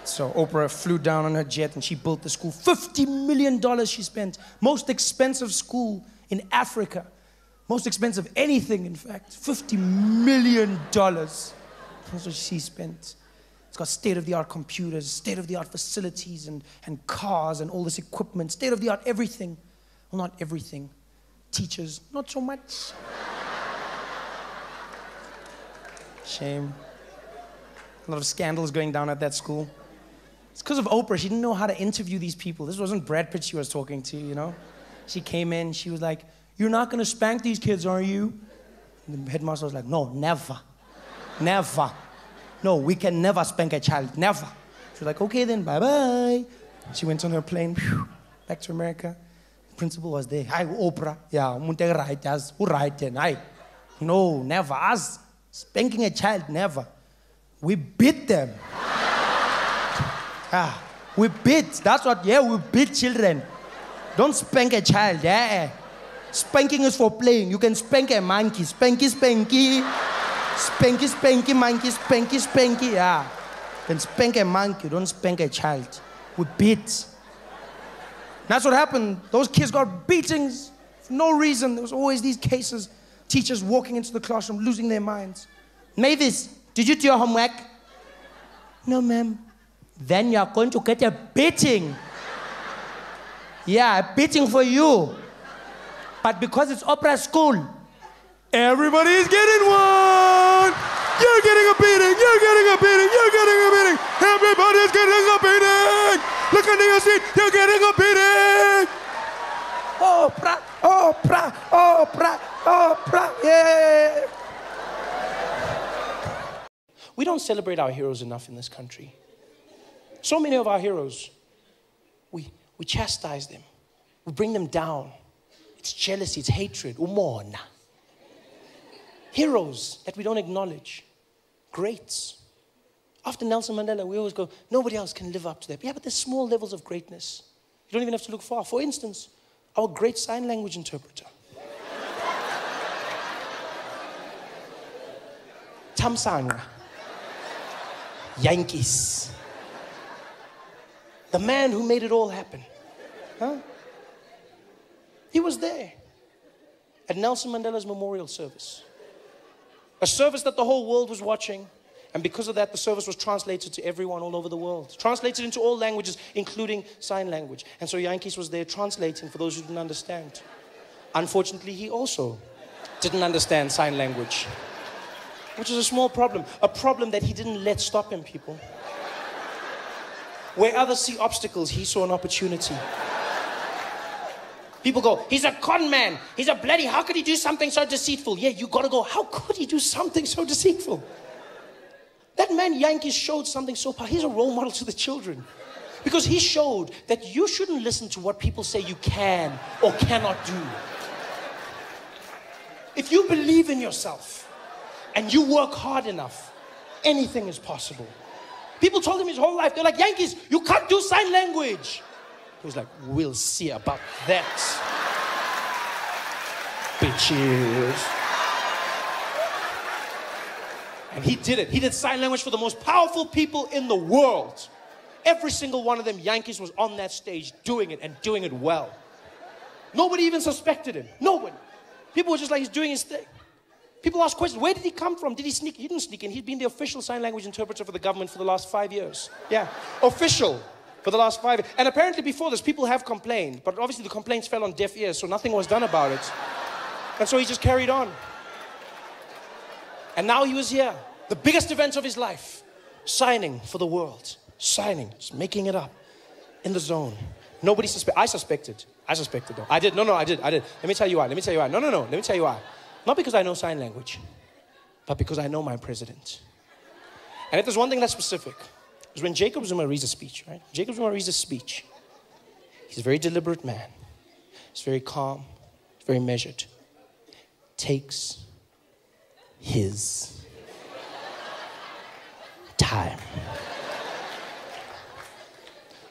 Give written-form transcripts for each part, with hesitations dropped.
So Oprah flew down on her jet and she built the school. $50 million she spent. Most expensive school in Africa. Most expensive anything, in fact. $50 million. That's what she spent. It's got state-of-the-art computers, state-of-the-art facilities and cars and all this equipment. State-of-the-art everything. Well, not everything. Teachers, not so much. Shame. A lot of scandals going down at that school. It's because of Oprah. She didn't know how to interview these people. This wasn't Brad Pitt she was talking to, you know? She came in, she was like, "You're not going to spank these kids, are you?" And the headmaster was like, "No, never. Never. No, we can never spank a child. Never." She was like, "Okay then, bye-bye." She went on her plane, back to America. The principal was there. "Hi, Oprah. Yeah, right, as who right then? Hi." "No, never. Us spanking a child, never. We beat them." We beat. That's what, yeah, we beat children. Don't spank a child, yeah. Spanking is for playing. You can spank a monkey. Spanky, spanky. Spanky, spanky, monkey, spanky, spanky, yeah. You can spank a monkey, don't spank a child. We beat. That's what happened. Those kids got beatings for no reason. There was always these cases. Teachers walking into the classroom, losing their minds. "Mavis, did you do your homework?" "No, ma'am." "Then you're going to get a beating. Yeah, a beating for you. But because it's Oprah school, everybody's getting one. You're getting a beating, you're getting a beating, you're getting a beating. Everybody's getting a beating. Look under your seat, you're getting a beating. Oprah, Oprah, Oprah, Oprah, yeah. We don't celebrate our heroes enough in this country. So many of our heroes, we chastise them. We bring them down. It's jealousy, it's hatred. Umona. Heroes that we don't acknowledge. Greats. After Nelson Mandela, we always go, nobody else can live up to that. Yeah, but there's small levels of greatness. You don't even have to look far. For instance, our great sign language interpreter. Tamsanga. Yankees. The man who made it all happen. Huh? He was there at Nelson Mandela's memorial service. A service that the whole world was watching. And because of that, the service was translated to everyone all over the world. Translated into all languages, including sign language. And so Yankees was there translating for those who didn't understand. Unfortunately, he also didn't understand sign language. Which is a small problem. A problem that he didn't let stop him, people. Where others see obstacles, he saw an opportunity. People go, "He's a con man. He's a bloody, how could he do something so deceitful?" Yeah, you gotta go, how could he do something so deceitful? That man, Yankees, showed something so powerful. He's a role model to the children. Because he showed that you shouldn't listen to what people say you can or cannot do. If you believe in yourself and you work hard enough, anything is possible. People told him his whole life, they're like, "Yankees, you can't do sign language." He was like, "We'll see about that, bitches." And he did it. He did sign language for the most powerful people in the world. Every single one of them, Yankees, was on that stage doing it and doing it well. Nobody even suspected him. Nobody. People were just like, he's doing his thing. People ask questions, where did he come from? Did he sneak? He didn't sneak in. He'd been the official sign language interpreter for the government for the last 5 years. Yeah, official for the last 5 years. And apparently before this, people have complained. But obviously the complaints fell on deaf ears, so nothing was done about it. And so he just carried on. And now he was here. The biggest event of his life. Signing for the world. Signing. Just making it up. In the zone. Nobody suspected. I suspected though. I did. No, I did. Let me tell you why. No. Let me tell you why. Not because I know sign language, but because I know my president. And if there's one thing that's specific, is when Jacob Zuma reads a speech, right? Jacob Zuma reads a speech. He's a very deliberate man. He's very calm, very measured. Takes his time.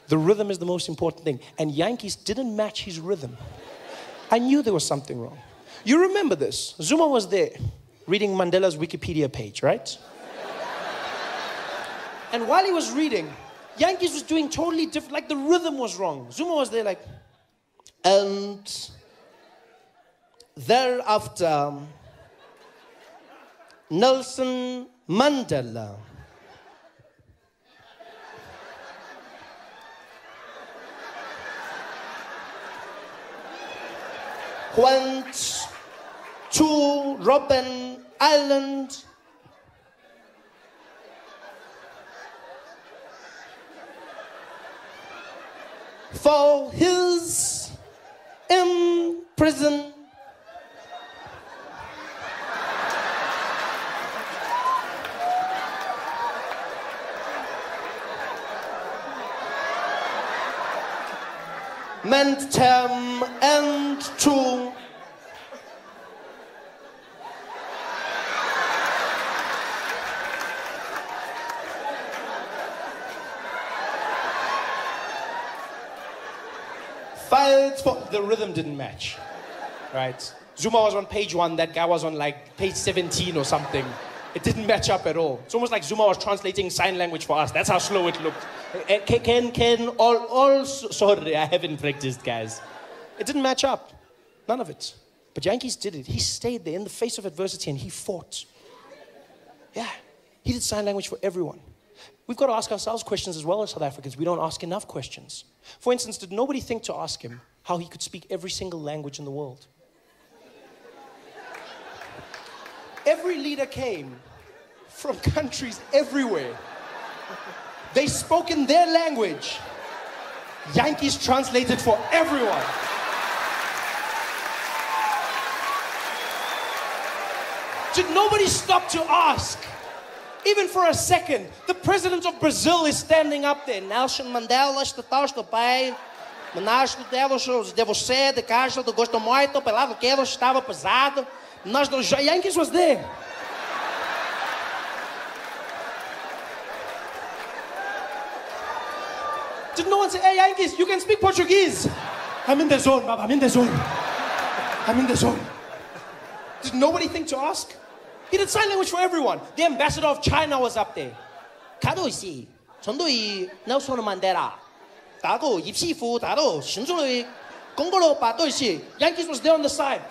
The rhythm is the most important thing. And Yankees didn't match his rhythm. I knew there was something wrong. You remember this. Zuma was there reading Mandela's Wikipedia page, right? And while he was reading, Yankees was doing totally different. Like the rhythm was wrong. Zuma was there like, and thereafter, Nelson Mandela went to Robben Island for his imprisonment. Term and to fight for the rhythm didn't match, right? Zuma was on page 1, that guy was on like page 17 or something. It didn't match up at all. It's almost like Zuma was translating sign language for us. That's how slow it looked. Sorry, I haven't practiced, guys. It didn't match up. None of it. But Yankees did it. He stayed there in the face of adversity and he fought. Yeah. He did sign language for everyone. We've got to ask ourselves questions as well as South Africans. We don't ask enough questions. For instance, did nobody think to ask him how he could speak every single language in the world? Every leader came from countries everywhere. They spoke in their language. Yankees translated for everyone. Did nobody stop to ask, even for a second? The president of Brazil is standing up there. Nelson Mandela, estou bem. Menagem de você, de casa, do gosto muito, pelado que estava pesado. Yankees was there. Did no one say, hey Yankees, you can speak Portuguese? I'm in the zone, Baba, I'm in the zone. I'm in the zone. Did nobody think to ask? He did sign language for everyone. The ambassador of China was up there. 가도시, 전도이 넬슨 만델라. 다도 입시fu, 다도 신주의 공고로 바도시. Yankees was there on the side.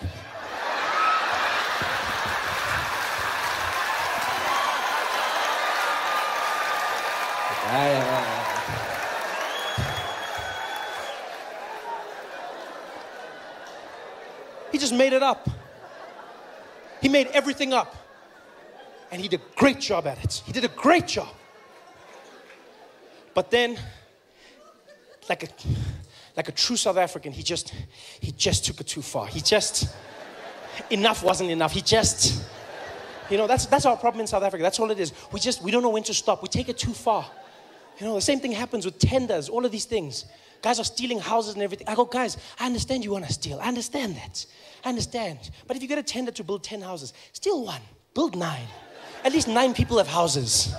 He just made it up. He made everything up. And he did a great job at it. He did a great job. But then, like a true South African, he just took it too far. Enough wasn't enough. That's our problem in South Africa. That's all it is. We don't know when to stop. We take it too far. The same thing happens with tenders, all of these things. Guys are stealing houses and everything. I go, guys, I understand you want to steal. I understand that. I understand. But if you get a tender to build 10 houses, steal 1, build 9. At least 9 people have houses.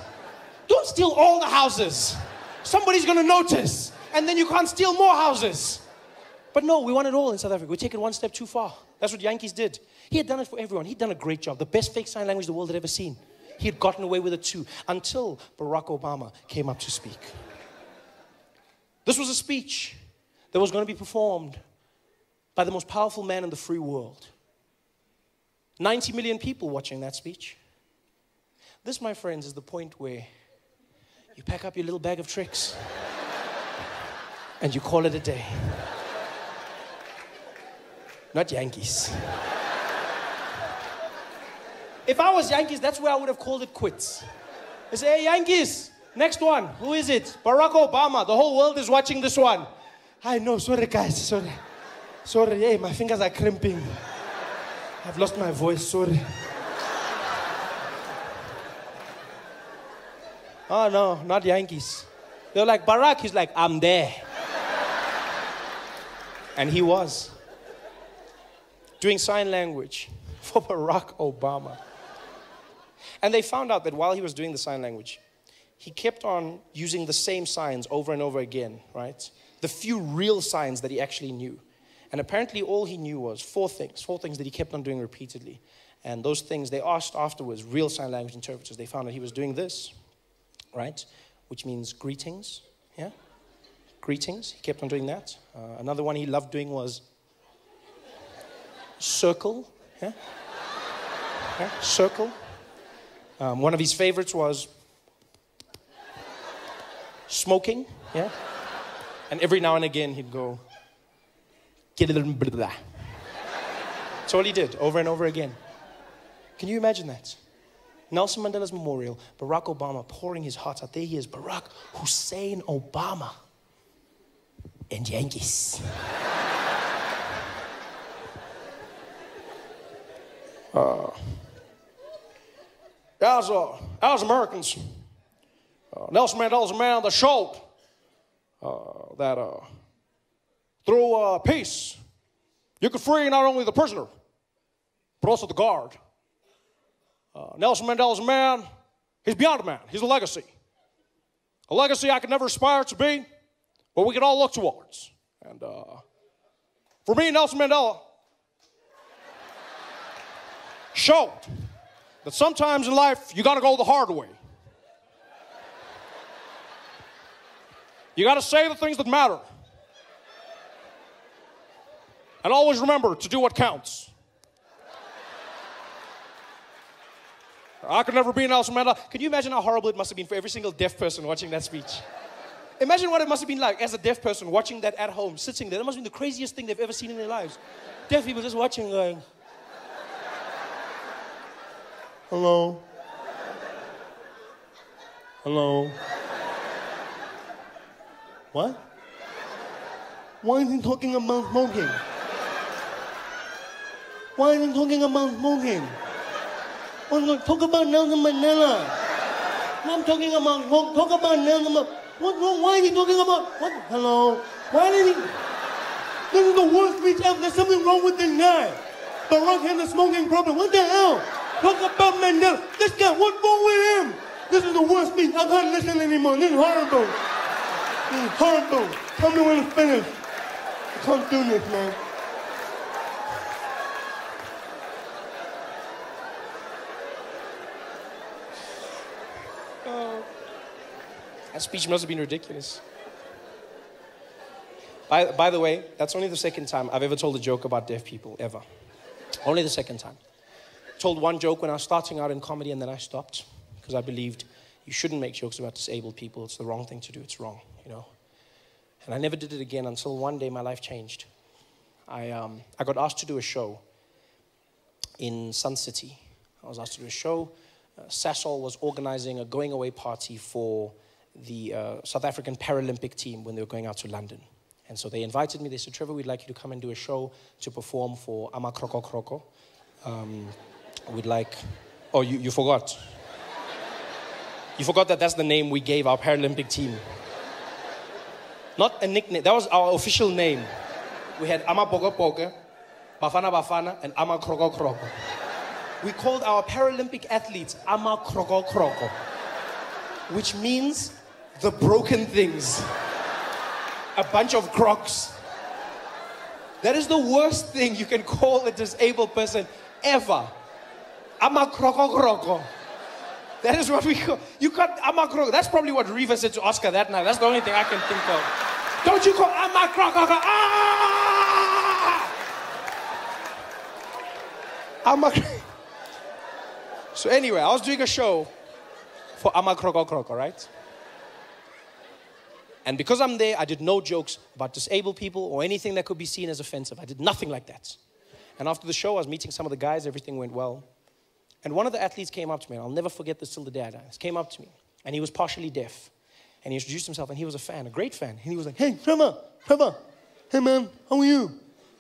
Don't steal all the houses. Somebody's going to notice. And then you can't steal more houses. But no, we want it all in South Africa. We're taking one step too far. That's what Yankees did. He had done it for everyone. He'd done a great job. The best fake sign language the world had ever seen. He had gotten away with it too, until Barack Obama came up to speak. This was a speech that was going to be performed by the most powerful man in the free world. 90 million people watching that speech. This, my friends, is the point where you pack up your little bag of tricks and you call it a day. Not Yankees. If I was Yankees, that's where I would have called it quits. I say, hey, Yankees, next one. Who is it? Barack Obama. The whole world is watching this one. I know, sorry guys, sorry. Sorry, hey, my fingers are crimping. I've lost my voice, sorry. Oh no, not Yankees. They're like, Barack, he's like, I'm there. And he was. Doing sign language for Barack Obama. And they found out that while he was doing the sign language, he kept on using the same signs over and over again, right? The few real signs that he actually knew. And apparently all he knew was 4 things that he kept on doing repeatedly. And those things, they asked afterwards, real sign language interpreters, they found that he was doing this, right? Which means greetings, yeah? Greetings, he kept on doing that. Another one he loved doing was circle, yeah? Yeah, circle. One of his favorites was smoking, yeah? And every now and again he'd go, get a little blah, blah. That's all he did, over and over again. Can you imagine that? Nelson Mandela's memorial, Barack Obama pouring his heart out. There he is, Barack Hussein Obama. And Yankees. As Americans, Nelson Mandela's a man that showed that through peace, you could free not only the prisoner, but also the guard. Nelson Mandela's a man, he's beyond a man, he's a legacy. A legacy I could never aspire to be, but we can all look towards. And for me, Nelson Mandela showed that sometimes in life, you gotta go the hard way. You gotta say the things that matter. And always remember to do what counts. I could never be Nelson Mandela. Can you imagine how horrible it must have been for every single deaf person watching that speech? Imagine what it must have been like as a deaf person watching that at home, sitting there. That must have been the craziest thing they've ever seen in their lives. Deaf people just watching going, hello? Hello? What? Why is he talking about smoking? Why is he talking about smoking? Talk about Nelson Mandela. I'm talking about, talk about Nelson Mandela. What's wrong? Why is he talking about, what? Hello? Why did he? This is the worst speech ever. There's something wrong with this guy. Barack has a smoking problem. What the hell? Talk about Mandela. This guy, what's wrong with him? This is the worst speech. I can't listen anymore. This is horrible. This is horrible. Tell me when it's finished. I can't do this, man. That speech must have been ridiculous. By the way, that's only the second time I've ever told a joke about deaf people, ever. Only the second time. Told one joke when I was starting out in comedy and then I stopped because I believed you shouldn't make jokes about disabled people. It's the wrong thing to do. It's wrong, you know. And I never did it again until one day my life changed. I got asked to do a show in Sun City. I was asked to do a show. Sasol was organizing a going away party for the South African Paralympic team when they were going out to London. And so they invited me. They said, Trevor, we'd like you to come and do a show to perform for Ama Kroko Kroko. We'd like... Oh, you forgot. You forgot that that's the name we gave our Paralympic team. Not a nickname. That was our official name. We had Ama Pogo Pogo, Bafana Bafana, and Ama Kroko Kroko. We called our Paralympic athletes Ama Kroko Kroko, which means the broken things. A bunch of crocs. That is the worst thing you can call a disabled person ever. Ama Kroko Kroko. That is what we call. You got Ama Kroko. That's probably what Reva said to Oscar that night. That's the only thing I can think of. Don't you call Ama Kroko Kroko? Ah! Ama. So anyway, I was doing a show for Ama Kroko Kroko, right? And because I'm there, I did no jokes about disabled people or anything that could be seen as offensive. I did nothing like that. And after the show, I was meeting some of the guys. Everything went well. And one of the athletes came up to me, and I'll never forget this till the day I die. He came up to me, and he was partially deaf. And he introduced himself, and he was a fan, a great fan. And he was like, hey, Trevor, hey, man, how are you?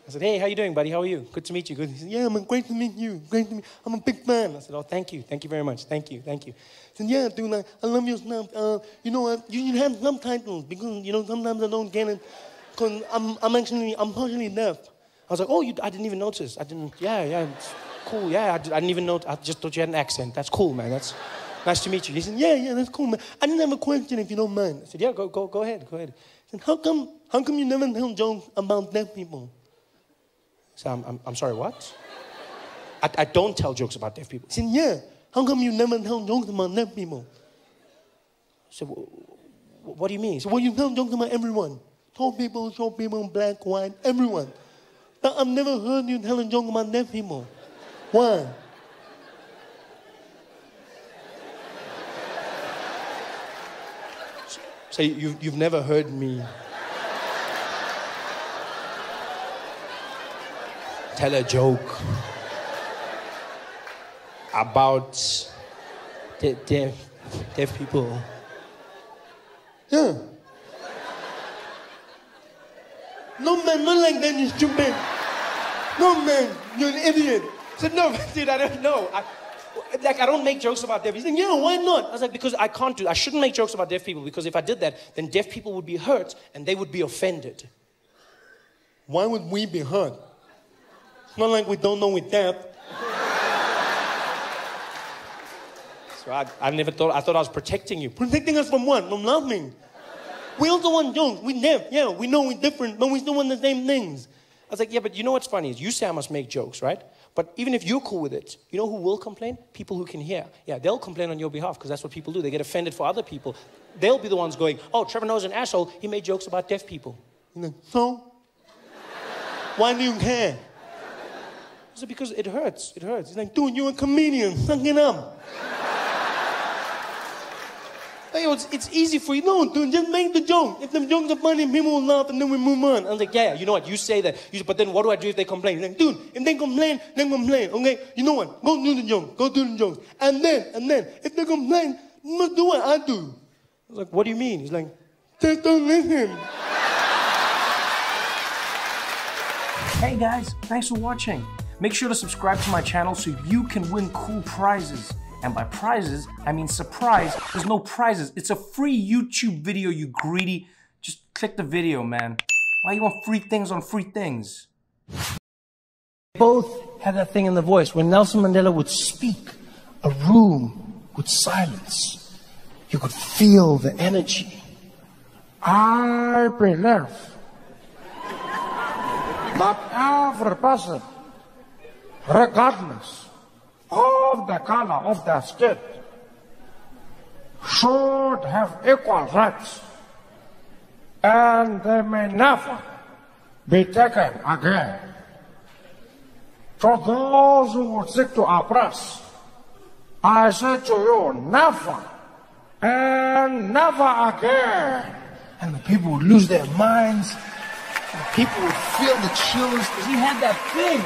I said, hey, how you doing, buddy? How are you? Good to meet you. Good. He said, yeah, man, great to meet you. Great to meet you. I'm a big fan. I said, oh, thank you. Thank you very much. Thank you. Thank you. He said, yeah, dude, I love your stuff. You know what? You have subtitles because, you know, sometimes I don't get it because I'm partially deaf. I was like, oh, I didn't even notice. Yeah, it's cool. Yeah, I didn't even know. I just thought you had an accent. That's cool, man. That's nice to meet you. He said, yeah, that's cool, man. I didn't have a question if you don't mind. I said, yeah, go ahead. He said, how come you never tell jokes about deaf people? So I'm sorry, what? I don't tell jokes about deaf people. He said, yeah, how come you never tell jokes about deaf people? I said, what do you mean? He said, well, you tell jokes about everyone. Tall people, short people, black, white, everyone. But I've never heard you tell a joke about deaf people. Why? So you've never heard me tell a joke about deaf people? Yeah. No, man, not like that, you stupid. No, man, you're an idiot. I said, no, dude, I don't know. I don't make jokes about deaf people. He said, yeah, why not? I was like, because I shouldn't make jokes about deaf people, because if I did that, then deaf people would be hurt and they would be offended. Why would we be hurt? It's not like we don't know we're deaf. So I thought I was protecting you. Protecting us from what? From laughing. We also want jokes. We're deaf. Yeah, we know we're different, but we still want the same things. I was like, yeah, but you know what's funny is you say I must make jokes, right? But even if you're cool with it, you know who will complain? People who can hear. Yeah, they'll complain on your behalf because that's what people do. They get offended for other people. They'll be the ones going, oh, Trevor Noah's an asshole. He made jokes about deaf people. So? Why do you care? I said, because it hurts. It hurts. He's like, dude, you're a comedian. Suck it up. Hey, it's easy for you. No, dude, just make the joke. If the jokes are funny, people will laugh and then we move on. I was like, yeah, you know what? You say that. But then what do I do if they complain? He's like, dude, if they complain, then complain. Okay? You know what? Go do the joke. Go do the jokes. And then, if they complain, you must do what I do. I was like, what do you mean? He's like, just don't listen. Hey guys, thanks for watching. Make sure to subscribe to my channel so you can win cool prizes. And by prizes, I mean surprise. There's no prizes. It's a free YouTube video, you greedy. Just click the video, man. Why you want free things on free things? Both had that thing in the voice. When Nelson Mandela would speak, a room would silence. You could feel the energy. I believe that every person, regardless of the color of their skin, should have equal rights, and they may never be taken again. To those who would seek to oppress, I say to you, never and never again. And the people would lose their minds, and people would feel the chills, because he had that thing.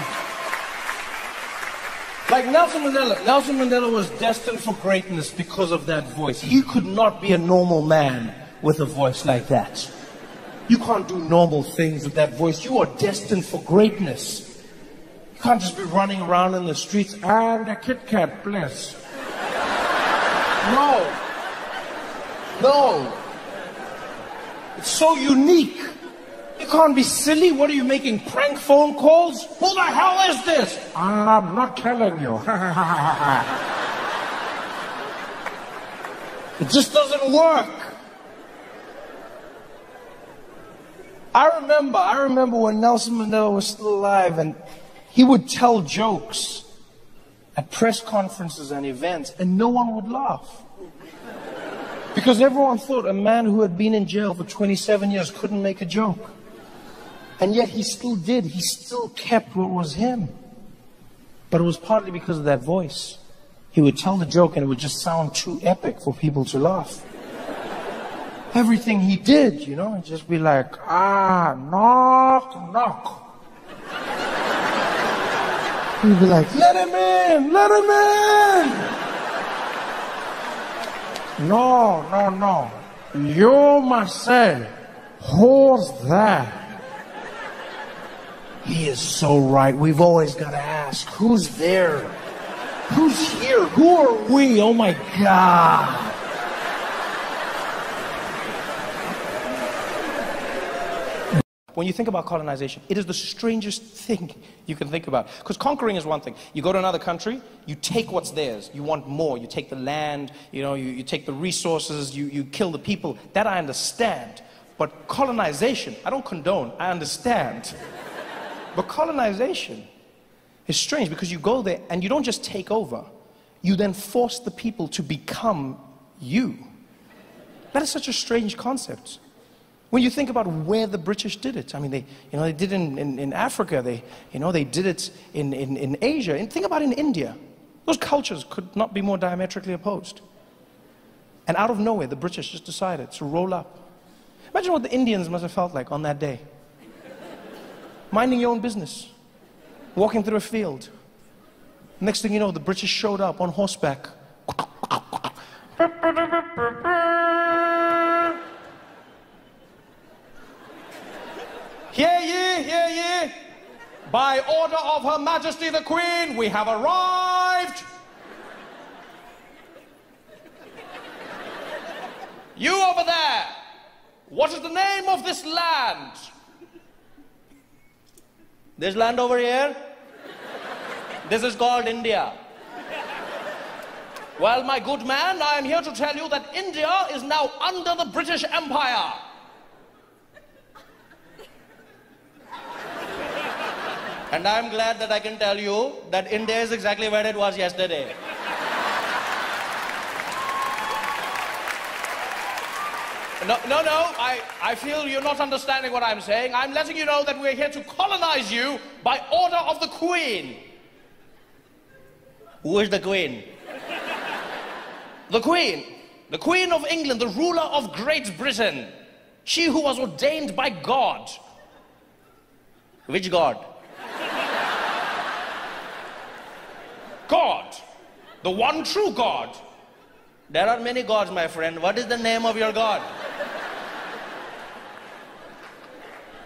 Like Nelson Mandela was destined for greatness because of that voice. He could not be a normal man with a voice like that. You can't do normal things with that voice. You are destined for greatness. You can't just be running around in the streets and a Kit Kat, please. No. No. It's so unique. You can't be silly. What are you making, prank phone calls? Who the hell is this? I'm not telling you. It just doesn't work. I remember when Nelson Mandela was still alive, and he would tell jokes at press conferences and events, and no one would laugh. Because everyone thought a man who had been in jail for 27 years couldn't make a joke. And yet he still did. He still kept what was him. But it was partly because of that voice. He would tell the joke and it would just sound too epic for people to laugh. Everything he did, you know, it'd just be like, knock, knock. He'd be like, let him in, let him in. No. You must say, who's that? He is so right. We've always got to ask, who's there? Who's here? Who are we? Oh my God. When you think about colonization, it is the strangest thing you can think about. Because conquering is one thing. You go to another country, you take what's theirs. You want more. You take the land, you take the resources, you kill the people. That I understand. But colonization, I don't condone. I understand. But colonization is strange because you go there and you don't just take over. You then force the people to become you. That is such a strange concept. When you think about where the British did it, I mean, they did it in Africa, they did it in Asia. And think about in India. Those cultures could not be more diametrically opposed. And out of nowhere, the British just decided to roll up. Imagine what the Indians must have felt like on that day. Minding your own business, walking through a field. Next thing you know, the British showed up on horseback. Hear ye, hear ye. By order of Her Majesty the Queen, we have arrived. You over there, what is the name of this land? This land over here, this is called India. Well, my good man, I am here to tell you that India is now under the British Empire. And I'm glad that I can tell you that India is exactly where it was yesterday. No, I feel you're not understanding what I'm saying. I'm letting you know that we're here to colonize you by order of the Queen. Who is the Queen? The Queen of England, the ruler of Great Britain. She who was ordained by God. Which God? God, the one true God. There are many gods, my friend. What is the name of your God?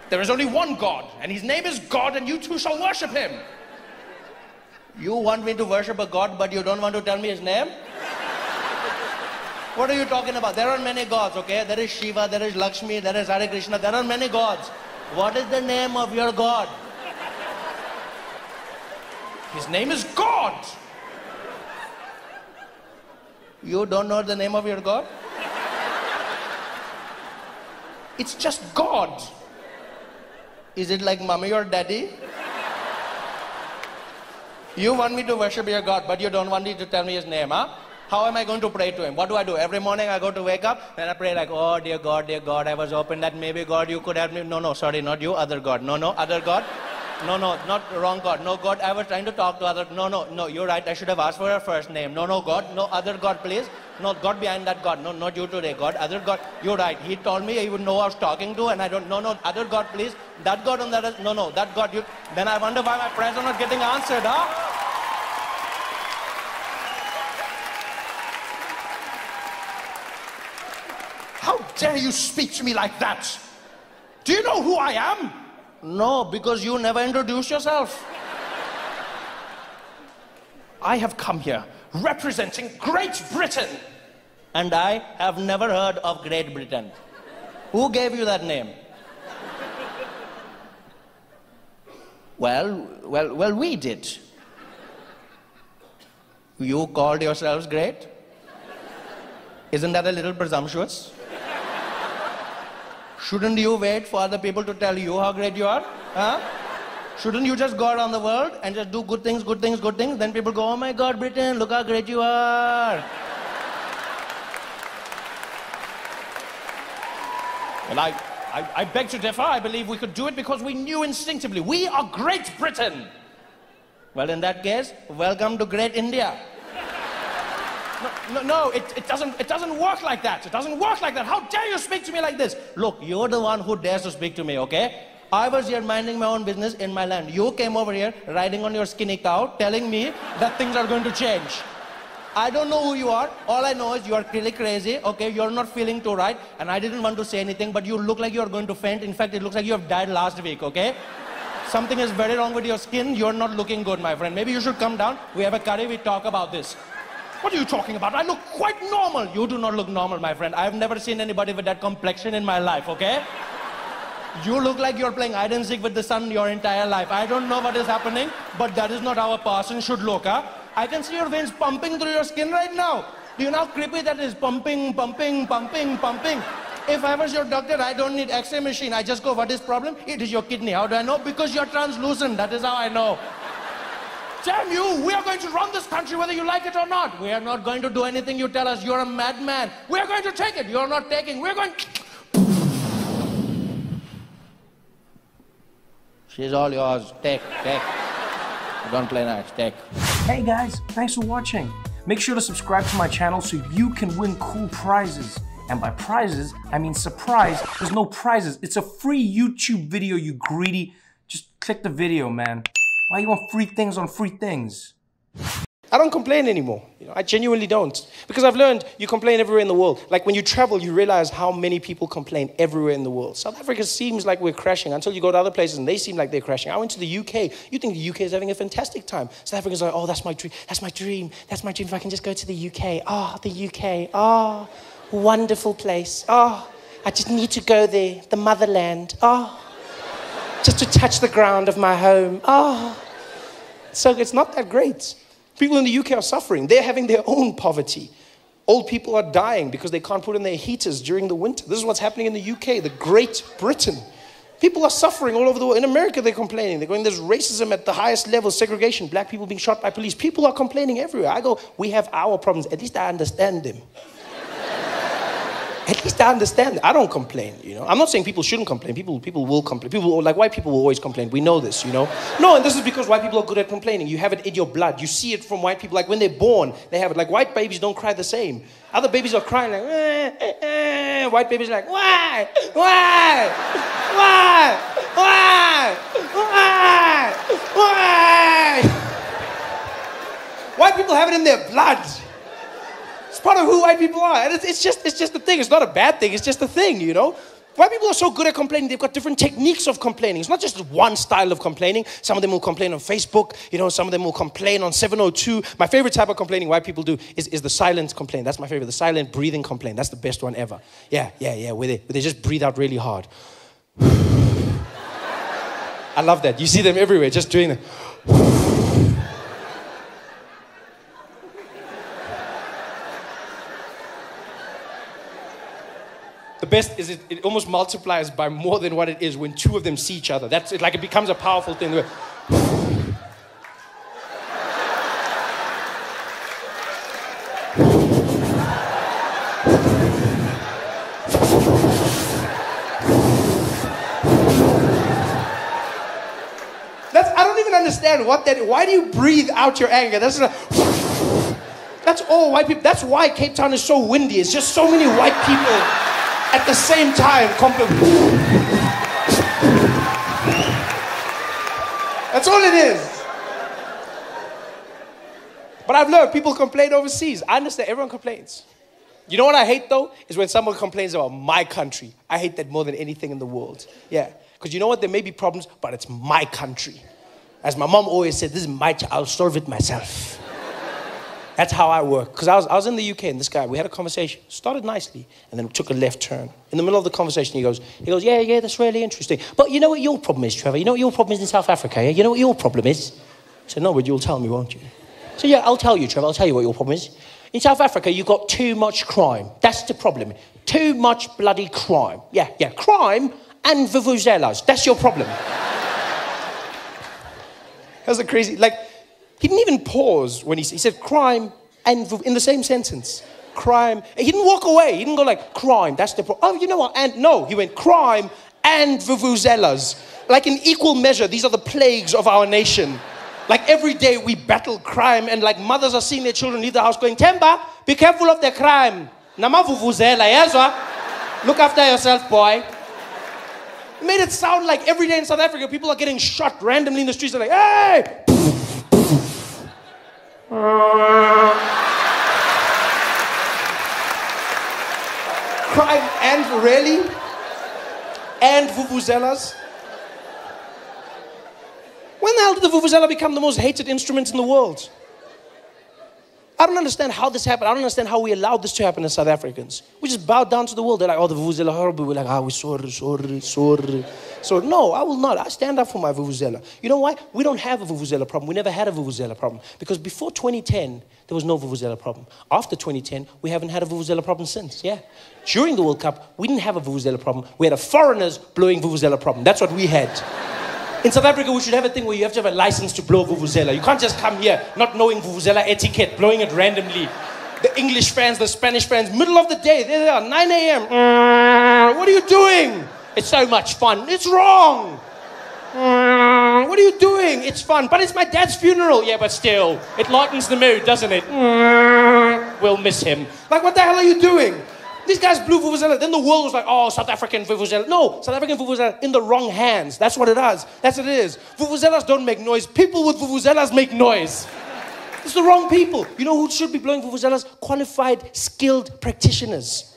There is only one God, and his name is God, and you too shall worship him. You want me to worship a God, but you don't want to tell me his name? What are you talking about? There are many gods, okay? There is Shiva, there is Lakshmi, there is Hare Krishna, there are many gods. What is the name of your God? His name is God. You don't know the name of your God? It's just God. Is it like mommy or daddy? You want me to worship your God, but you don't want me to tell me his name, huh? How am I going to pray to him? What do? Every morning I go to wake up and I pray like, oh, dear God, I was hoping that maybe God, you could help me. No, sorry, not you, other God. No, other God. No, not wrong God. No, God, I was trying to talk to other. No, you're right. I should have asked for your first name. No, God. No, other God, please. No, God behind that God. No, not you today, God. Other God. You're right. He told me he would know I was talking to, and I don't. No, other God, please. That God on that. No, that God. You. Then I wonder why my prayers are not getting answered, huh? How dare you speak to me like that? Do you know who I am? No, because you never introduced yourself. I have come here representing Great Britain. And I have never heard of Great Britain. Who gave you that name? Well, we did. You called yourselves great? Isn't that a little presumptuous? Shouldn't you wait for other people to tell you how great you are? Huh? Shouldn't you just go around the world and just do good things? Then people go, oh my God, Britain, look how great you are. Well, I beg to differ. I believe we could do it because we knew instinctively. We are Great Britain. Well, in that case, welcome to Great India. No, it doesn't work like that. It doesn't work like that. How dare you speak to me like this? Look, you're the one who dares to speak to me, okay? I was here minding my own business in my land. You came over here riding on your skinny cow, telling me that things are going to change. I don't know who you are. All I know is you are really crazy, okay? You're not feeling too right, and I didn't want to say anything, but you look like you're going to faint. In fact, it looks like you have died last week, okay? Something is very wrong with your skin. You're not looking good, my friend. Maybe you should come down. We have a curry. We talk about this. What are you talking about? I look quite normal. You do not look normal, my friend. I've never seen anybody with that complexion in my life, okay? You look like you're playing hide and seek with the sun your entire life. I don't know what is happening, but that is not how a person should look, huh? I can see your veins pumping through your skin right now. Do you know how creepy that is? Pumping. If I was your doctor, I don't need X-ray machine. I just go, what is problem? It is your kidney. How do I know? Because you're translucent. That is how I know. Damn you, we are going to run this country whether you like it or not. We are not going to do anything you tell us. You're a madman. We are going to take it. You're not taking. We're going... She's all yours. Take. Don't play nice. Take. Hey guys, thanks for watching. Make sure to subscribe to my channel so you can win cool prizes. And by prizes, I mean surprise. There's no prizes. It's a free YouTube video, you greedy. Just click the video, man. Why you want free things on free things? I don't complain anymore. I genuinely don't. Because I've learned you complain everywhere in the world. Like when you travel, you realize how many people complain everywhere in the world. South Africa seems like we're crashing until you go to other places and they seem like they're crashing. I went to the UK. You think the UK is having a fantastic time. South Africans are like, oh, that's my dream. That's my dream. That's my dream if I can just go to the UK. Oh, the UK. Oh, wonderful place. Oh, I just need to go there. The motherland. Oh, just to touch the ground of my home. Oh, so it's not that great. People in the UK are suffering. They're having their own poverty. Old people are dying because they can't put in their heaters during the winter. This is what's happening in the UK, the Great Britain. People are suffering all over the world. In America, they're complaining. They're going, there's racism at the highest level, segregation, black people being shot by police. People are complaining everywhere. I go, we have our problems. At least I understand them. At least I understand. I don't complain, I'm not saying people shouldn't complain. People will complain. Like white people will always complain. We know this, No, and this is because white people are good at complaining. You have it in your blood. You see it from white people. Like when they're born, they have it. Like white babies don't cry the same. Other babies are crying like, White babies are like, why? White people have it in their blood. It's part of who white people are. And it's just a thing. It's not a bad thing. It's just a thing, White people are so good at complaining. They've got different techniques of complaining. It's not just one style of complaining. Some of them will complain on Facebook. Some of them will complain on 702. My favorite type of complaining white people do is the silent complaint. That's my favorite. The silent breathing complaint. That's the best one ever. Yeah. Where they just breathe out really hard. I love that. You see them everywhere just doing that. The best is it almost multiplies by more than what it is when two of them see each other. That's it, like it becomes a powerful thing. I don't even understand why do you breathe out your anger? That's all white people. That's why Cape Town is so windy. It's just so many white people at the same time. That's all it is. But I've learned people complain overseas. I understand, everyone complains. You know what I hate though? Is when someone complains about my country. I hate that more than anything in the world. Yeah, because you know what? There may be problems, but it's my country. As my mom always said, this is my I'll solve it myself. That's how I work. Because I was in the UK and this guy, we had a conversation. Started nicely and then we took a left turn. In the middle of the conversation, he goes, yeah, that's really interesting. But you know what your problem is, Trevor? You know what your problem is in South Africa, yeah? You know what your problem is? I said, no, but you'll tell me, won't you? So yeah, I'll tell you, Trevor. I'll tell you what your problem is. In South Africa, you've got too much crime. That's the problem. Too much bloody crime. Yeah, crime and vuvuzelas. That's your problem. That's a crazy, he didn't even pause when he said crime and in the same sentence. Crime. He didn't walk away. He didn't go like, crime, that's the problem. Oh, you know what? And no, he went crime and vuvuzelas. Like in equal measure, these are the plagues of our nation. Like every day we battle crime and like mothers are seeing their children leave the house going, Temba, be careful of the crime. Nama vuvuzela, yazwa. Look after yourself, boy. It made it sound like every day in South Africa, people are getting shot randomly in the streets. They're like, hey! Crime and really? And vuvuzelas? When the hell did the vuvuzela become the most hated instrument in the world? I don't understand how this happened. I don't understand how we allowed this to happen as South Africans. We just bowed down to the world. They're like, oh, the vuvuzela horrible. We're like, we're sorry. So no, I will not. I stand up for my vuvuzela. You know why? We don't have a vuvuzela problem. We never had a vuvuzela problem. Because before 2010, there was no vuvuzela problem. After 2010, we haven't had a vuvuzela problem since, yeah. During the World Cup, we didn't have a vuvuzela problem. We had a foreigners blowing vuvuzela problem. That's what we had. In South Africa, we should have a thing where you have to have a license to blow vuvuzela. You can't just come here not knowing vuvuzela etiquette, blowing it randomly. The English fans, the Spanish fans, middle of the day, there they are, 9 a.m. What are you doing? It's so much fun. It's wrong. What are you doing? It's fun. But it's my dad's funeral. Yeah, but still, it lightens the mood, doesn't it? We'll miss him. Like, what the hell are you doing? These guys blew vuvuzela. Then the world was like, oh, South African vuvuzela. No, South African vuvuzela in the wrong hands. That's what it is. That's what it is. Vuvuzelas don't make noise. People with vuvuzelas make noise. It's the wrong people. You know who should be blowing vuvuzelas? Qualified, skilled practitioners.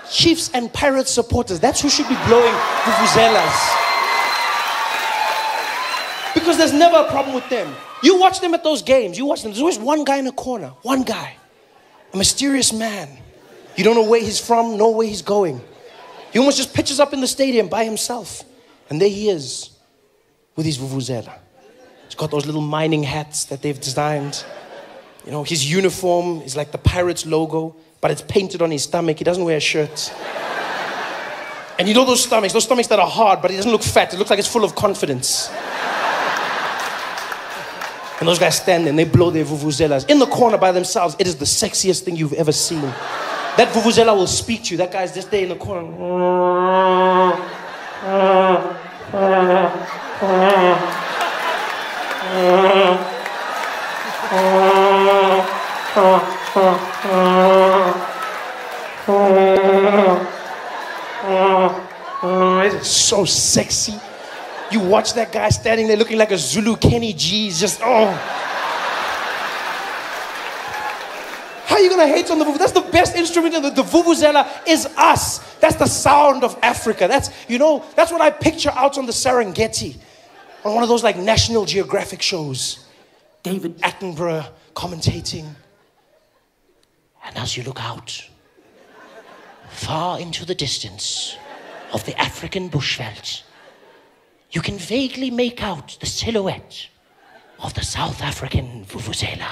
Chiefs and pirate supporters. That's who should be blowing vuvuzelas. Because there's never a problem with them. You watch them at those games. You watch them. There's always one guy in a corner. One guy. A mysterious man. You don't know where he's from, know where he's going. He almost just pitches up in the stadium by himself. And there he is with his vuvuzela. He's got those little mining hats that they've designed. You know, his uniform is like the Pirates logo, but it's painted on his stomach. He doesn't wear a shirt. And you know those stomachs that are hard, but he doesn't look fat. It looks like it's full of confidence. And those guys stand there and they blow their vuvuzelas in the corner by themselves. It is the sexiest thing you've ever seen. That vuvuzela will speak to you. That guy's just there in the corner. It is so sexy. You watch that guy standing there looking like a Zulu Kenny G. He's just, oh. How are you going to hate on the vuvuzela? That's the best instrument in the vuvuzela is us. That's the sound of Africa. That's, you know, that's what I picture out on the Serengeti. On one of those like National Geographic shows. David Attenborough commentating. And as you look out, far into the distance of the African bushveld, you can vaguely make out the silhouette of the South African vuvuzela.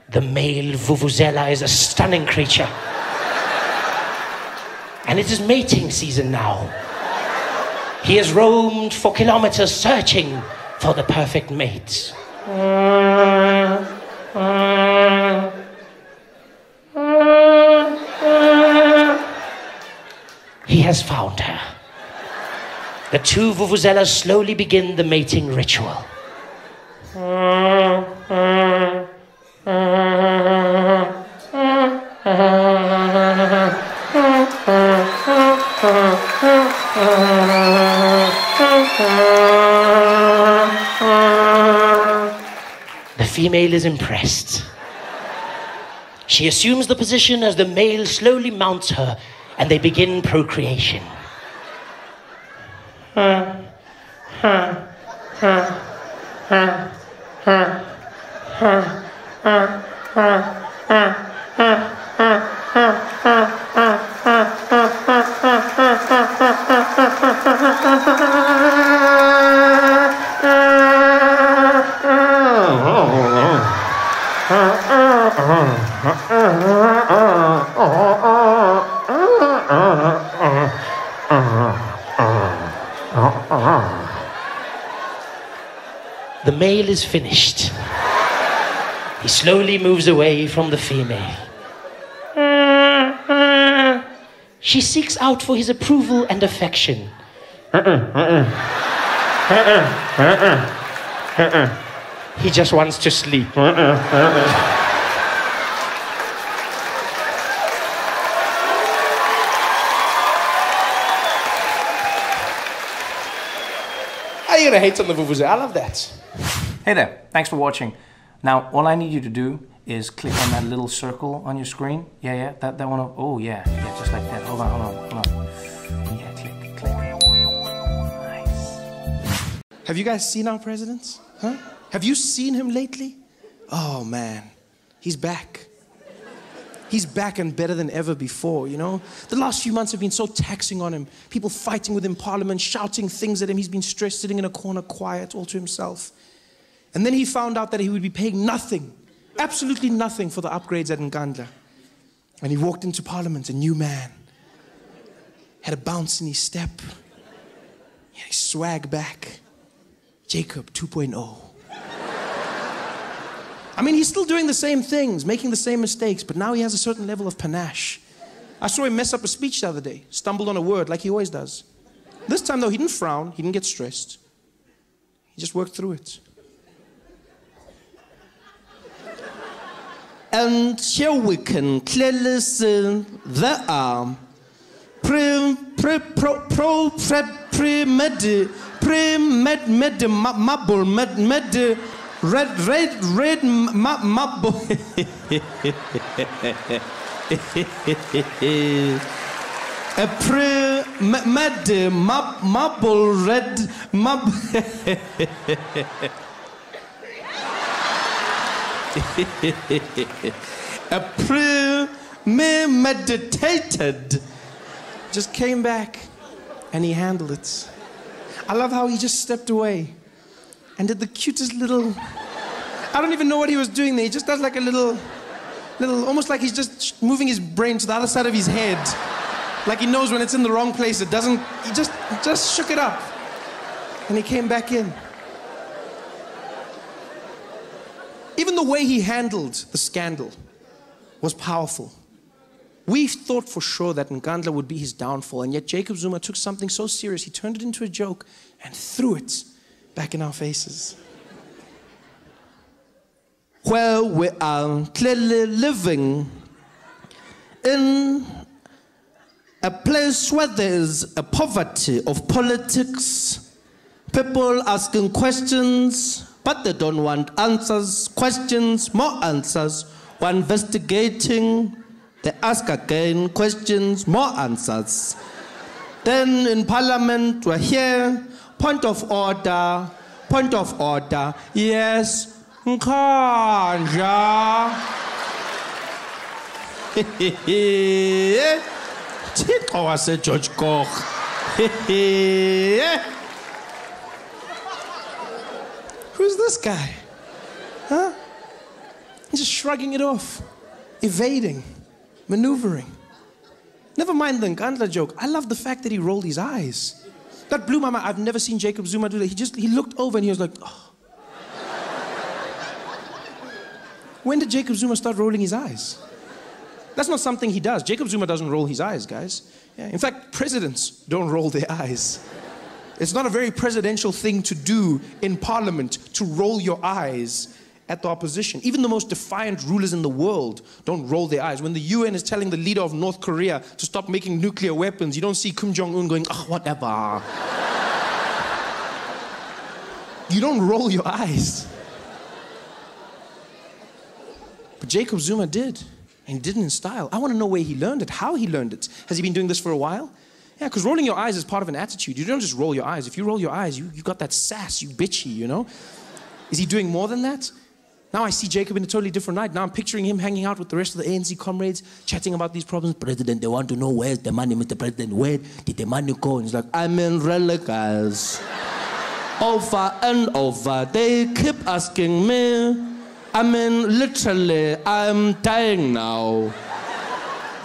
The male vuvuzela is a stunning creature. And it is mating season now. He has roamed for kilometers searching for the perfect mate. He has found her. The two vuvuzelas slowly begin the mating ritual. The female is impressed. She assumes the position as the male slowly mounts her and they begin procreation. The male is finished. He slowly moves away from the female. She seeks out for his approval and affection. He just wants to sleep. How are you gonna hate on the vuvuzela? I love that. Hey there, thanks for watching. Now, all I need you to do is click on that little circle on your screen. Yeah, that one. Oh, yeah, just like that. Hold on. Yeah, click. Nice. Have you guys seen our president? Huh? Have you seen him lately? Oh, man, he's back. He's back and better than ever before, you know? The last few months have been so taxing on him. People fighting with him in Parliament, shouting things at him. He's been stressed, sitting in a corner, quiet, all to himself. And then he found out that he would be paying nothing, absolutely nothing for the upgrades at Nkandla. And he walked into Parliament, a new man. Had a bounce in his step. He had his swag back. Jacob 2.0. I mean, he's still doing the same things, making the same mistakes, but now he has a certain level of panache. I saw him mess up a speech the other day, stumbled on a word like he always does. This time, though, he didn't frown, he didn't get stressed. He just worked through it. And here we can clearly see there are red marble. A marble red marble. A premeditated. Just came back and he handled it. I love how he just stepped away and did the cutest little, I don't even know what he was doing there. He just does like a little, almost like he's just moving his brain to the other side of his head. Like he knows when it's in the wrong place, it doesn't, he just shook it up. And he came back in. Even the way he handled the scandal was powerful. We thought for sure that Nkandla would be his downfall, and yet Jacob Zuma took something so serious, he turned it into a joke and threw it back in our faces. Where we are clearly living in a place where there is a poverty of politics, people asking questions, but they don't want answers, questions, more answers. We're investigating, they ask again, questions, more answers. Then in Parliament, we're here, point of order, yes, Nkandla. Thixo waseGeorge Koch. Who's this guy? Huh? He's just shrugging it off, evading, maneuvering. Never mind the Nkandla joke. I love the fact that he rolled his eyes. That blew my mind. I've never seen Jacob Zuma do that. He looked over and he was like, oh. When did Jacob Zuma start rolling his eyes? That's not something he does. Jacob Zuma doesn't roll his eyes, guys. Yeah, in fact, presidents don't roll their eyes. It's not a very presidential thing to do in Parliament, to roll your eyes at the opposition. Even the most defiant rulers in the world don't roll their eyes. When the UN is telling the leader of North Korea to stop making nuclear weapons, you don't see Kim Jong-un going, oh, whatever. You don't roll your eyes. But Jacob Zuma did, and he did it in style. I want to know where he learned it, how he learned it. Has he been doing this for a while? Yeah, because rolling your eyes is part of an attitude. You don't just roll your eyes. If you roll your eyes, you got that sass, you bitchy, you know? Is he doing more than that? Now I see Jacob in a totally different light. Now I'm picturing him hanging out with the rest of the ANC comrades, chatting about these problems. President, they want to know where's the money, Mr. President. Where did the money go? And he's like, I'm in guys. Over and over, they keep asking me. I mean, literally, I'm dying now.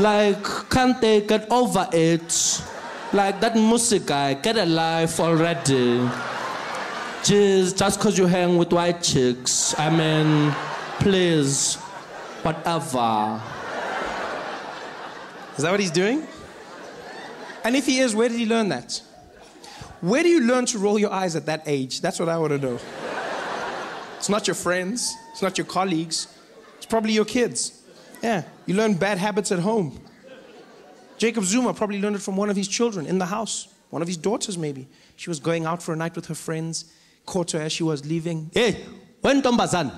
Like, can't they get over it? Like that music guy, get a life already. Jeez, just because you hang with white chicks. I mean, please, whatever. Is that what he's doing? And if he is, where did he learn that? Where do you learn to roll your eyes at that age? That's what I want to know. It's not your friends. It's not your colleagues. It's probably your kids. Yeah, you learn bad habits at home. Jacob Zuma probably learned it from one of his children in the house. One of his daughters, maybe. She was going out for a night with her friends, caught her as she was leaving. Hey, Wentombazan,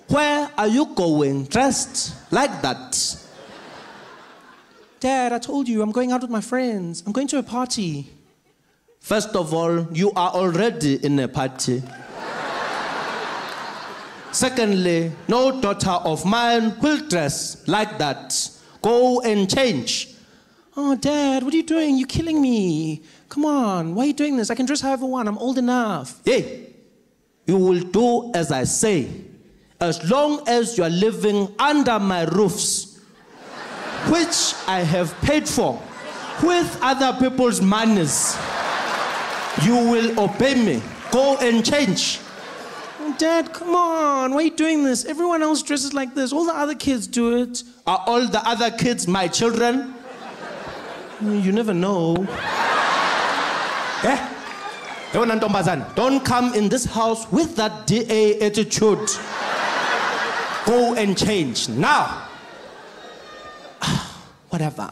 where are you going dressed like that? Dad, I told you, I'm going out with my friends. I'm going to a party. First of all, you are already in a party. Secondly, no daughter of mine will dress like that. Go and change. Oh, Dad, what are you doing? You're killing me. Come on, why are you doing this? I can dress however I want. I'm old enough. Hey, you will do as I say. As long as you are living under my roofs. which I have paid for with other people's monies. You will obey me. Go and change. Dad, come on. Why are you doing this? Everyone else dresses like this. All the other kids do it. Are all the other kids my children? You never know. Eh? Don't come in this house with that DA attitude. Go and change now. Whatever.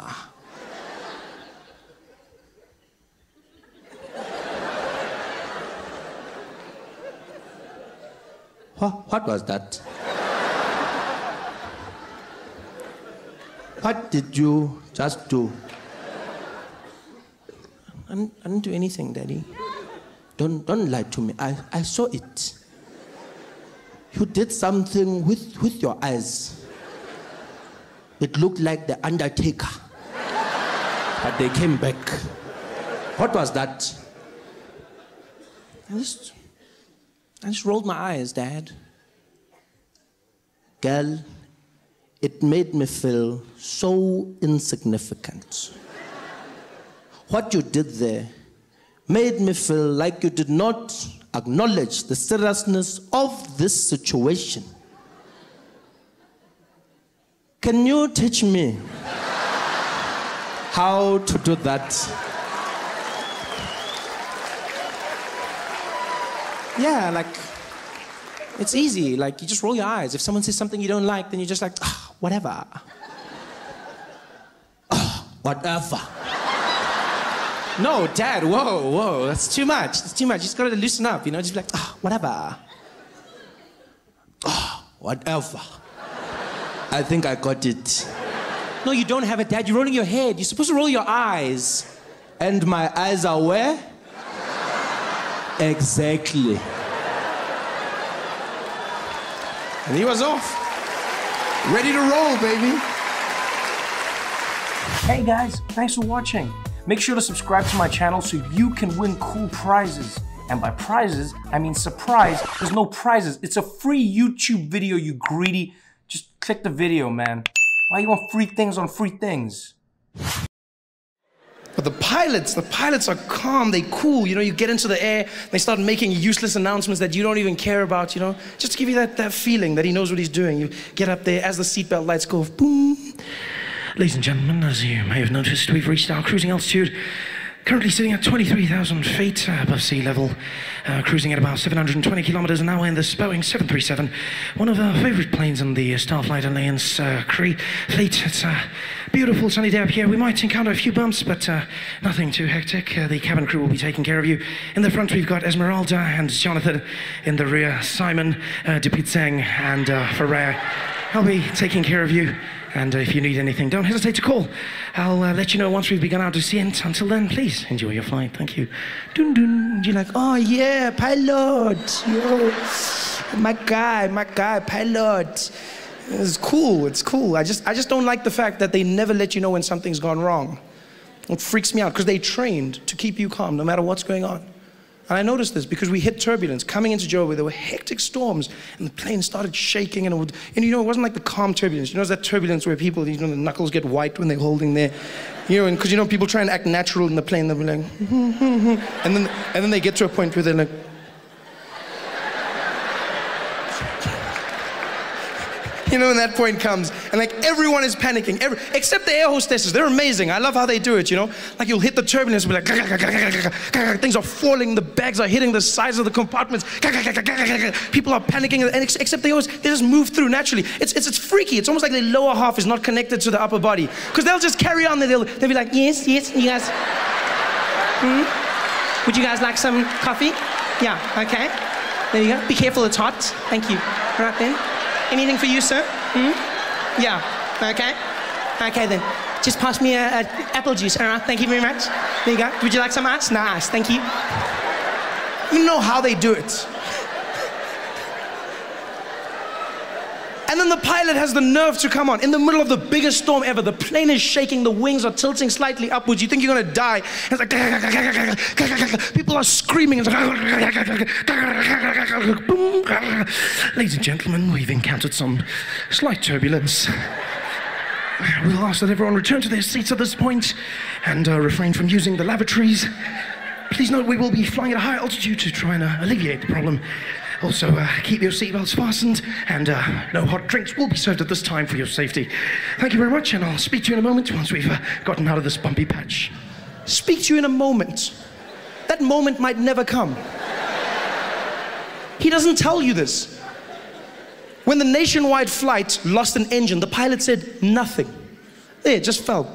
What was that? What did you just do? I didn't do anything, Daddy. Don't lie to me. I saw it. You did something with your eyes. It looked like the Undertaker. But they came back. What was that? I just rolled my eyes, Dad. Girl, it made me feel so insignificant. What you did there made me feel like you did not acknowledge the seriousness of this situation. Can you teach me how to do that? Yeah, like, it's easy. Like, you just roll your eyes. If someone says something you don't like, then you're just like, whatever. Whatever. No, Dad, whoa, that's too much. That's too much. You just gotta loosen up, you know? Just be like, whatever. Whatever. I think I got it. No, you don't have it, Dad. You're rolling your head. You're supposed to roll your eyes. And my eyes are where? Exactly. And he was off. Ready to roll, baby. Hey guys, thanks for watching. Make sure to subscribe to my channel so you can win cool prizes. And by prizes, I mean surprise. There's no prizes. It's a free YouTube video, you greedy. Just click the video, man. Why you want free things on free things? But the pilots are calm, they cool, you know, you get into the air, they start making useless announcements that you don't even care about, you know, just to give you that feeling that he knows what he's doing. You get up there as the seatbelt lights go off, boom. Ladies and gentlemen, as you may have noticed, we've reached our cruising altitude. Currently sitting at 23,000 feet above sea level, cruising at about 720 kilometers an hour in this Boeing 737, one of our favorite planes in the Starflight Alliance fleet. It's a beautiful sunny day up here. We might encounter a few bumps, but nothing too hectic. The cabin crew will be taking care of you. In the front, we've got Esmeralda and Jonathan. In the rear, Simon, Dipitsang, and Farah. I'll be taking care of you. And if you need anything, don't hesitate to call. I'll let you know once we've begun our descent. Until then, please enjoy your flight. Thank you. Dun dun. You're like, oh yeah, pilot. Yo, my guy, pilot. It's cool. I just don't like the fact that they never let you know when something's gone wrong. It freaks me out because they trained to keep you calm no matter what's going on. And I noticed this because we hit turbulence. Coming into Joburg, there were hectic storms, and the plane started shaking, and you know, it wasn't like the calm turbulence. You know, it's that turbulence where people, you know, the knuckles get white when they're holding their, you know, and because, you know, people try and act natural in the plane, they'll be like, and then they get to a point where they're like, you know, when that point comes, and like everyone is panicking, except the air hostesses. They're amazing. I love how they do it, you know? Like you'll hit the turbulence, and be like, things are falling, the bags are hitting the sides of the compartments. People are panicking, and except they just move through naturally. It's freaky. It's almost like the lower half is not connected to the upper body. Because they'll just carry on, they'll be like, yes, you guys, would you guys like some coffee? Yeah, okay. There you go. Be careful, it's hot. Thank you. Right then. Anything for you, sir? Yeah, okay. Okay then, just pass me a apple juice, all right, thank you very much. There you go. Would you like some ice? No ice, thank you. You know how they do it. And then the pilot has the nerve to come on in the middle of the biggest storm ever. The plane is shaking, the wings are tilting slightly upwards. You think you're gonna die. It's like, people are screaming. Ladies and gentlemen, we've encountered some slight turbulence. We'll ask that everyone return to their seats at this point and refrain from using the lavatories. Please note we will be flying at a high altitude to try and alleviate the problem. Also, keep your seatbelts fastened, and no hot drinks will be served at this time for your safety. Thank you very much, and I'll speak to you in a moment once we've gotten out of this bumpy patch. Speak to you in a moment. That moment might never come. He doesn't tell you this. When the nationwide flight lost an engine, the pilot said nothing. It just fell.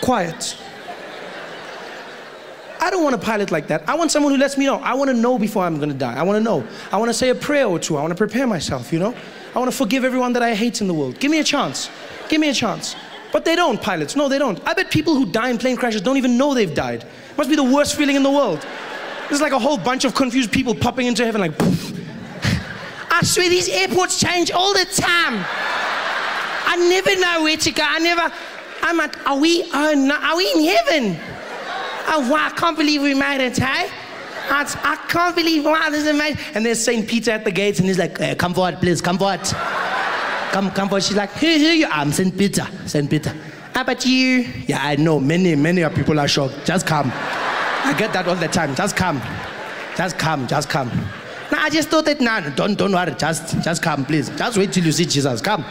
Quiet. I don't want a pilot like that. I want someone who lets me know. I want to know before I'm going to die. I want to know. I want to say a prayer or two. I want to prepare myself, you know? I want to forgive everyone that I hate in the world. Give me a chance. Give me a chance. But they don't, pilots. No, they don't. I bet people who die in plane crashes don't even know they've died. Must be the worst feeling in the world. There's like a whole bunch of confused people popping into heaven like, poof. I swear these airports change all the time. I never know where to go. I'm like, are we in heaven? Oh, wow, I can't believe we made it, hey? I can't believe, wow, this is amazing. And there's St. Peter at the gates, and he's like, hey, come forward, please, come forward. Come forward. She's like, here you are. I'm St. Peter. How about you? Yeah, I know, many of people are shocked. Just come. I get that all the time. Just come. No, I just thought that, no, don't worry. Just come, please. Just wait till you see Jesus. Come.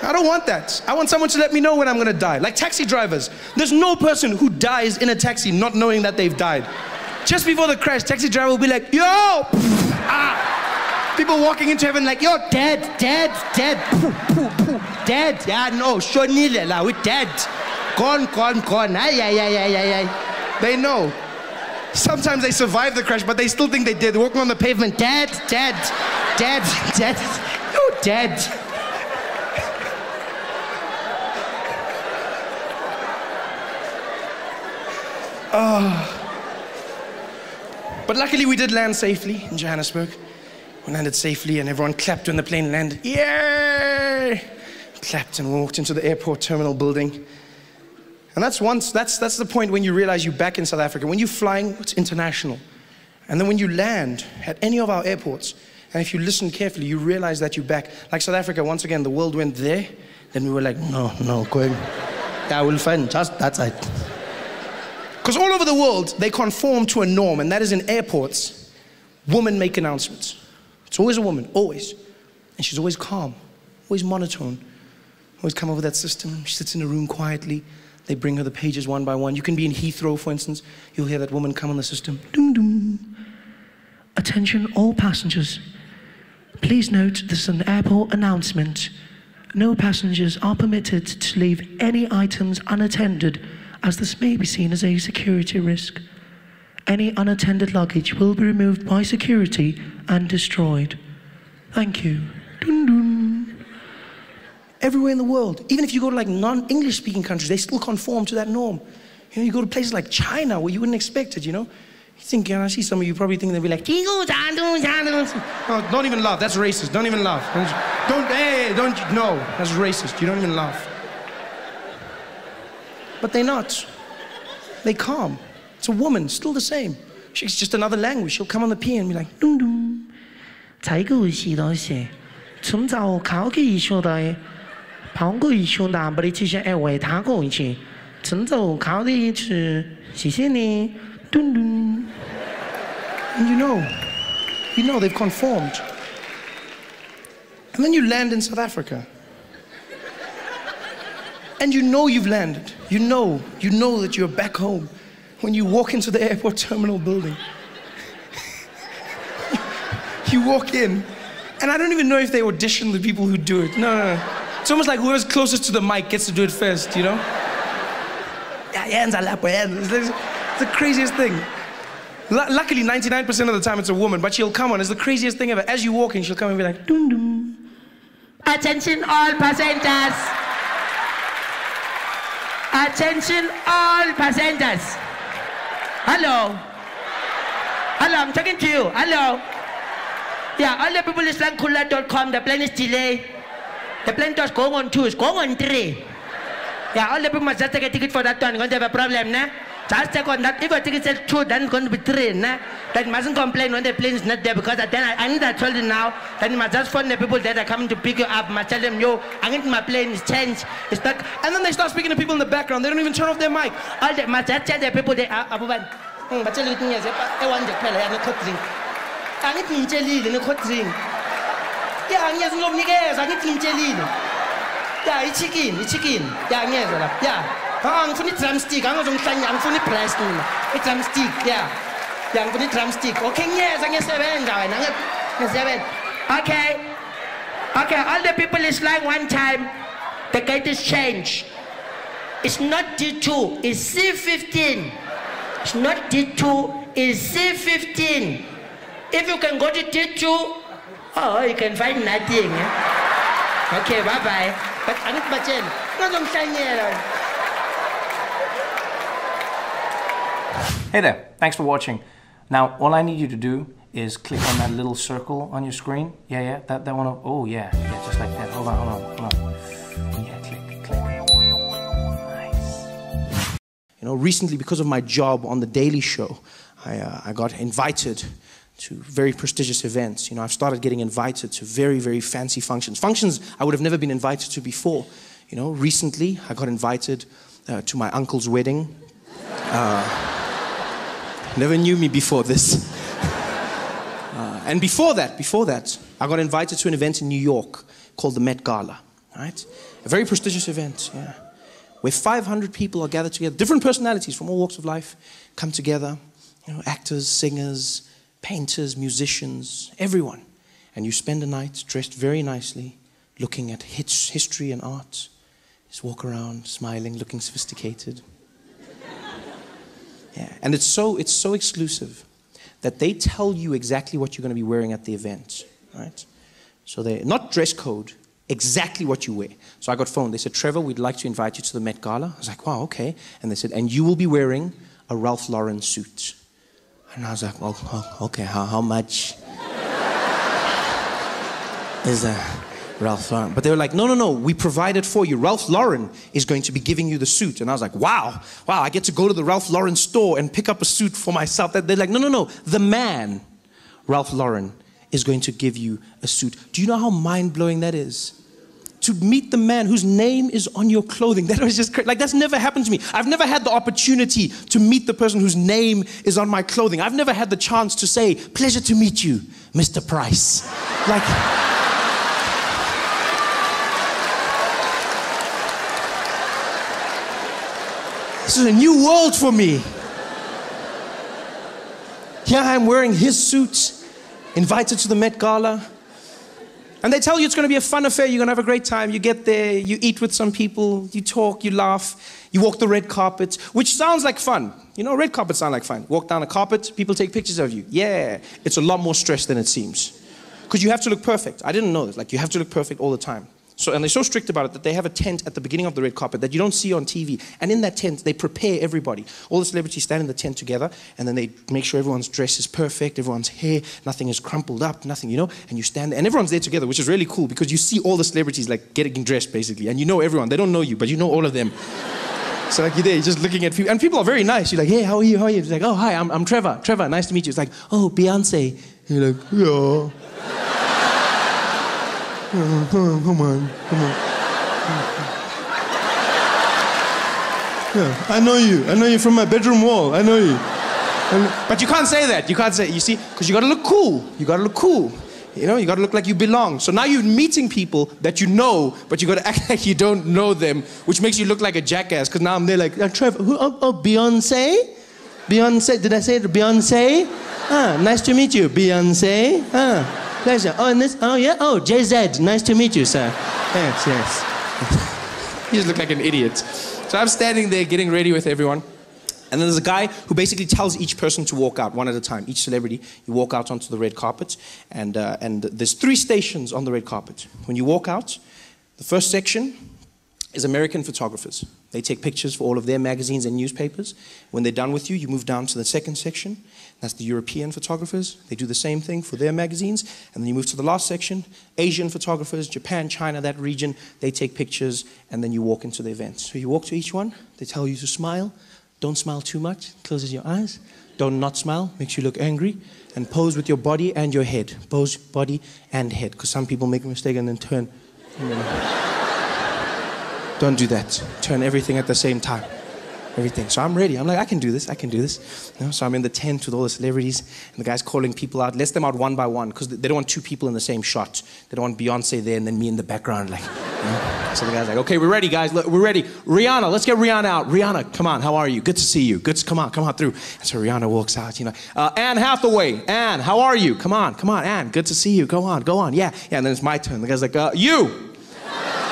I don't want that. I want someone to let me know when I'm gonna die. Like taxi drivers. There's no person who dies in a taxi not knowing that they've died. Just before the crash, taxi driver will be like, yo! People walking into heaven like, yo, dead. Dead. Yeah, no, Shonile, we're dead. Gone. Ay. They know. Sometimes they survive the crash, but they still think they did. They're walking on the pavement, dead. You're dead. But luckily we did land safely in Johannesburg. We landed safely and everyone clapped when the plane landed. Yay! Clapped and walked into the airport terminal building. And that's the point when you realize you're back in South Africa. When you're flying, it's international. And then when you land at any of our airports, and if you listen carefully, you realize that you're back. Like South Africa, once again, the world went there. Then we were like, no, going. Yeah, we'll find just that side. Because all over the world, they conform to a norm, and that is in airports, women make announcements. It's always a woman, always. And she's always calm, always monotone. Always come over that system. She sits in a room quietly. They bring her the pages one by one. You can be in Heathrow, for instance. You'll hear that woman come on the system. Doom, doom. Attention all passengers. Please note this is an airport announcement. No passengers are permitted to leave any items unattended, as this may be seen as a security risk. Any unattended luggage will be removed by security and destroyed. Thank you. Dun dun. Everywhere in the world, even if you go to like non-English speaking countries, they still conform to that norm. You know, you go to places like China where you wouldn't expect it, you know? You think, I see some of you probably think they'll be like, oh, don't even laugh, that's racist, don't even laugh. No, that's racist, you don't even laugh. But they're not. They're calm. It's a woman, still the same. She's just another language. She'll come on the piano and be like, dum dum. And you know they've conformed. And then you land in South Africa. And you know you've landed. You know that you're back home when you walk into the airport terminal building. You walk in, and I don't even know if they audition the people who do it. No. It's almost like whoever's closest to the mic gets to do it first, you know? It's the craziest thing. Luckily, 99% of the time it's a woman, but she'll come on. It's the craziest thing ever. As you walk in, she'll come and be like, dum dum. Attention all passengers. Attention all passengers. Hello, I'm talking to you. Hello. Yeah, all the people listening to Kula.com, the plane is delayed. The plane is going on 2, it's going on 3. Yeah, all the people must just take a ticket for that one. You're going to have a problem, nah? Just check on that. If I think it's 2, then it's going to be 3. Nah? That you mustn't complain when the plane is not there, because then I need to tell you now that you must just phone the people that are coming to pick you up. Must tell them, yo, I need my plane is changed. It's not. And then they start speaking to people in the background. They don't even turn off their mic. All the must just tell the people they are. But tell you things. I want to play. I'm not drink. I need to tell you, I'm not drink. Yeah, I'm just not niggas. I need to tell you. Yeah, it's chicken. Yeah, yeah. I'm for the drumstick. I'm going to say I'm for the press. It's drumstick. Yeah. Yeah, I'm for the drumstick. Okay, yes, I'm 7. I'm 7. Okay. Okay, all the people is like one time. The gate is changed. It's not D2. It's C15. It's not D2. It's C15. If you can go to D2, oh, you can find nothing. Eh? Okay, bye-bye. But I need my chain. No, don't shine here. Hey there, thanks for watching. Now, all I need you to do is click on that little circle on your screen. Yeah, that one. Oh, yeah, just like that. Hold on. Yeah, click. Nice. You know, recently, because of my job on The Daily Show, I got invited to very prestigious events. You know, I've started getting invited to very, very fancy functions. Functions I would have never been invited to before. You know, recently, I got invited to my uncle's wedding. Never knew me before this. And before that, I got invited to an event in New York called the Met Gala, right? A very prestigious event, yeah, where 500 people are gathered together, different personalities from all walks of life come together, you know, actors, singers, painters, musicians, everyone. And you spend a night dressed very nicely, looking at history and art. Just walk around, smiling, looking sophisticated. Yeah, and it's so exclusive that they tell you exactly what you're going to be wearing at the event, right? So they're not dress code, exactly what you wear. So I got phoned. They said, Trevor, we'd like to invite you to the Met Gala. I was like, wow, okay. And they said, and you will be wearing a Ralph Lauren suit. And I was like, well, okay, how much is Ralph Lauren? But they were like, no, we provided for you. Ralph Lauren is going to be giving you the suit. And I was like, wow, I get to go to the Ralph Lauren store and pick up a suit for myself. They're like, no, the man, Ralph Lauren, is going to give you a suit. Do you know how mind-blowing that is? To meet the man whose name is on your clothing. That was just crazy. Like, that's never happened to me. I've never had the opportunity to meet the person whose name is on my clothing. I've never had the chance to say, pleasure to meet you, Mr. Price. Like, this is a new world for me. Here I am wearing his suit, invited to the Met Gala. And they tell you it's going to be a fun affair, you're going to have a great time. You get there, you eat with some people, you talk, you laugh, you walk the red carpet, which sounds like fun. You know, red carpets sound like fun. Walk down a carpet, people take pictures of you. Yeah, it's a lot more stress than it seems. Because you have to look perfect. I didn't know this. Like, you have to look perfect all the time. So, and they're so strict about it that they have a tent at the beginning of the red carpet that you don't see on TV. And in that tent, they prepare everybody. All the celebrities stand in the tent together, and then they make sure everyone's dress is perfect, everyone's hair, nothing is crumpled up, nothing, you know, and you stand there, and everyone's there together, which is really cool because you see all the celebrities like getting dressed basically, and you know everyone. They don't know you, but you know all of them. So like you're there, you're just looking at people, and people are very nice. You're like, hey, how are you? It's like, oh, hi, I'm Trevor. Trevor, nice to meet you. It's like, oh, Beyonce. And you're like, yeah. Come on. Yeah, I know you from my bedroom wall. I know you. But you can't say that. You see, because you gotta look cool. You know, you gotta look like you belong. So now you're meeting people that you know, but you gotta act like you don't know them, which makes you look like a jackass. Because now I'm there like, Trevor, Beyonce? Beyonce, did I say it? Beyonce? Nice to meet you, Beyonce. Pleasure. Oh, and this, JZ, nice to meet you, sir. Yes. You just look like an idiot. So I'm standing there getting ready with everyone. And then there's a guy who basically tells each person to walk out one at a time. Each celebrity, you walk out onto the red carpet. And there's 3 stations on the red carpet. When you walk out, the first section is American photographers. They take pictures for all of their magazines and newspapers. When they're done with you, you move down to the second section. That's the European photographers. They do the same thing for their magazines. And then you move to the last section, Asian photographers, Japan, China, that region. They take pictures, and then you walk into the event. So you walk to each one. They tell you to smile, Don't smile too much. Closes your eyes. Don't not smile. Makes you look angry. And pose with your body and your head. Pose, body, and head. Because some people make a mistake and then turn. Don't do that. Turn everything at the same time. Everything. So I'm ready. I'm like, I can do this. I can do this. You know, so I'm in the tent with all the celebrities, and the guy's calling people out. Lets them out one by one because they don't want two people in the same shot. They don't want Beyonce there and then me in the background. Like, you know? So the guy's like, okay, we're ready, guys. Look, we're ready. Rihanna, let's get Rihanna out. Rihanna, come on. How are you? Good to see you. Come on through. And so Rihanna walks out. You know, Anne Hathaway. Anne, how are you? Come on, Anne. Good to see you. Go on. Yeah. And then it's my turn. The guy's like, you.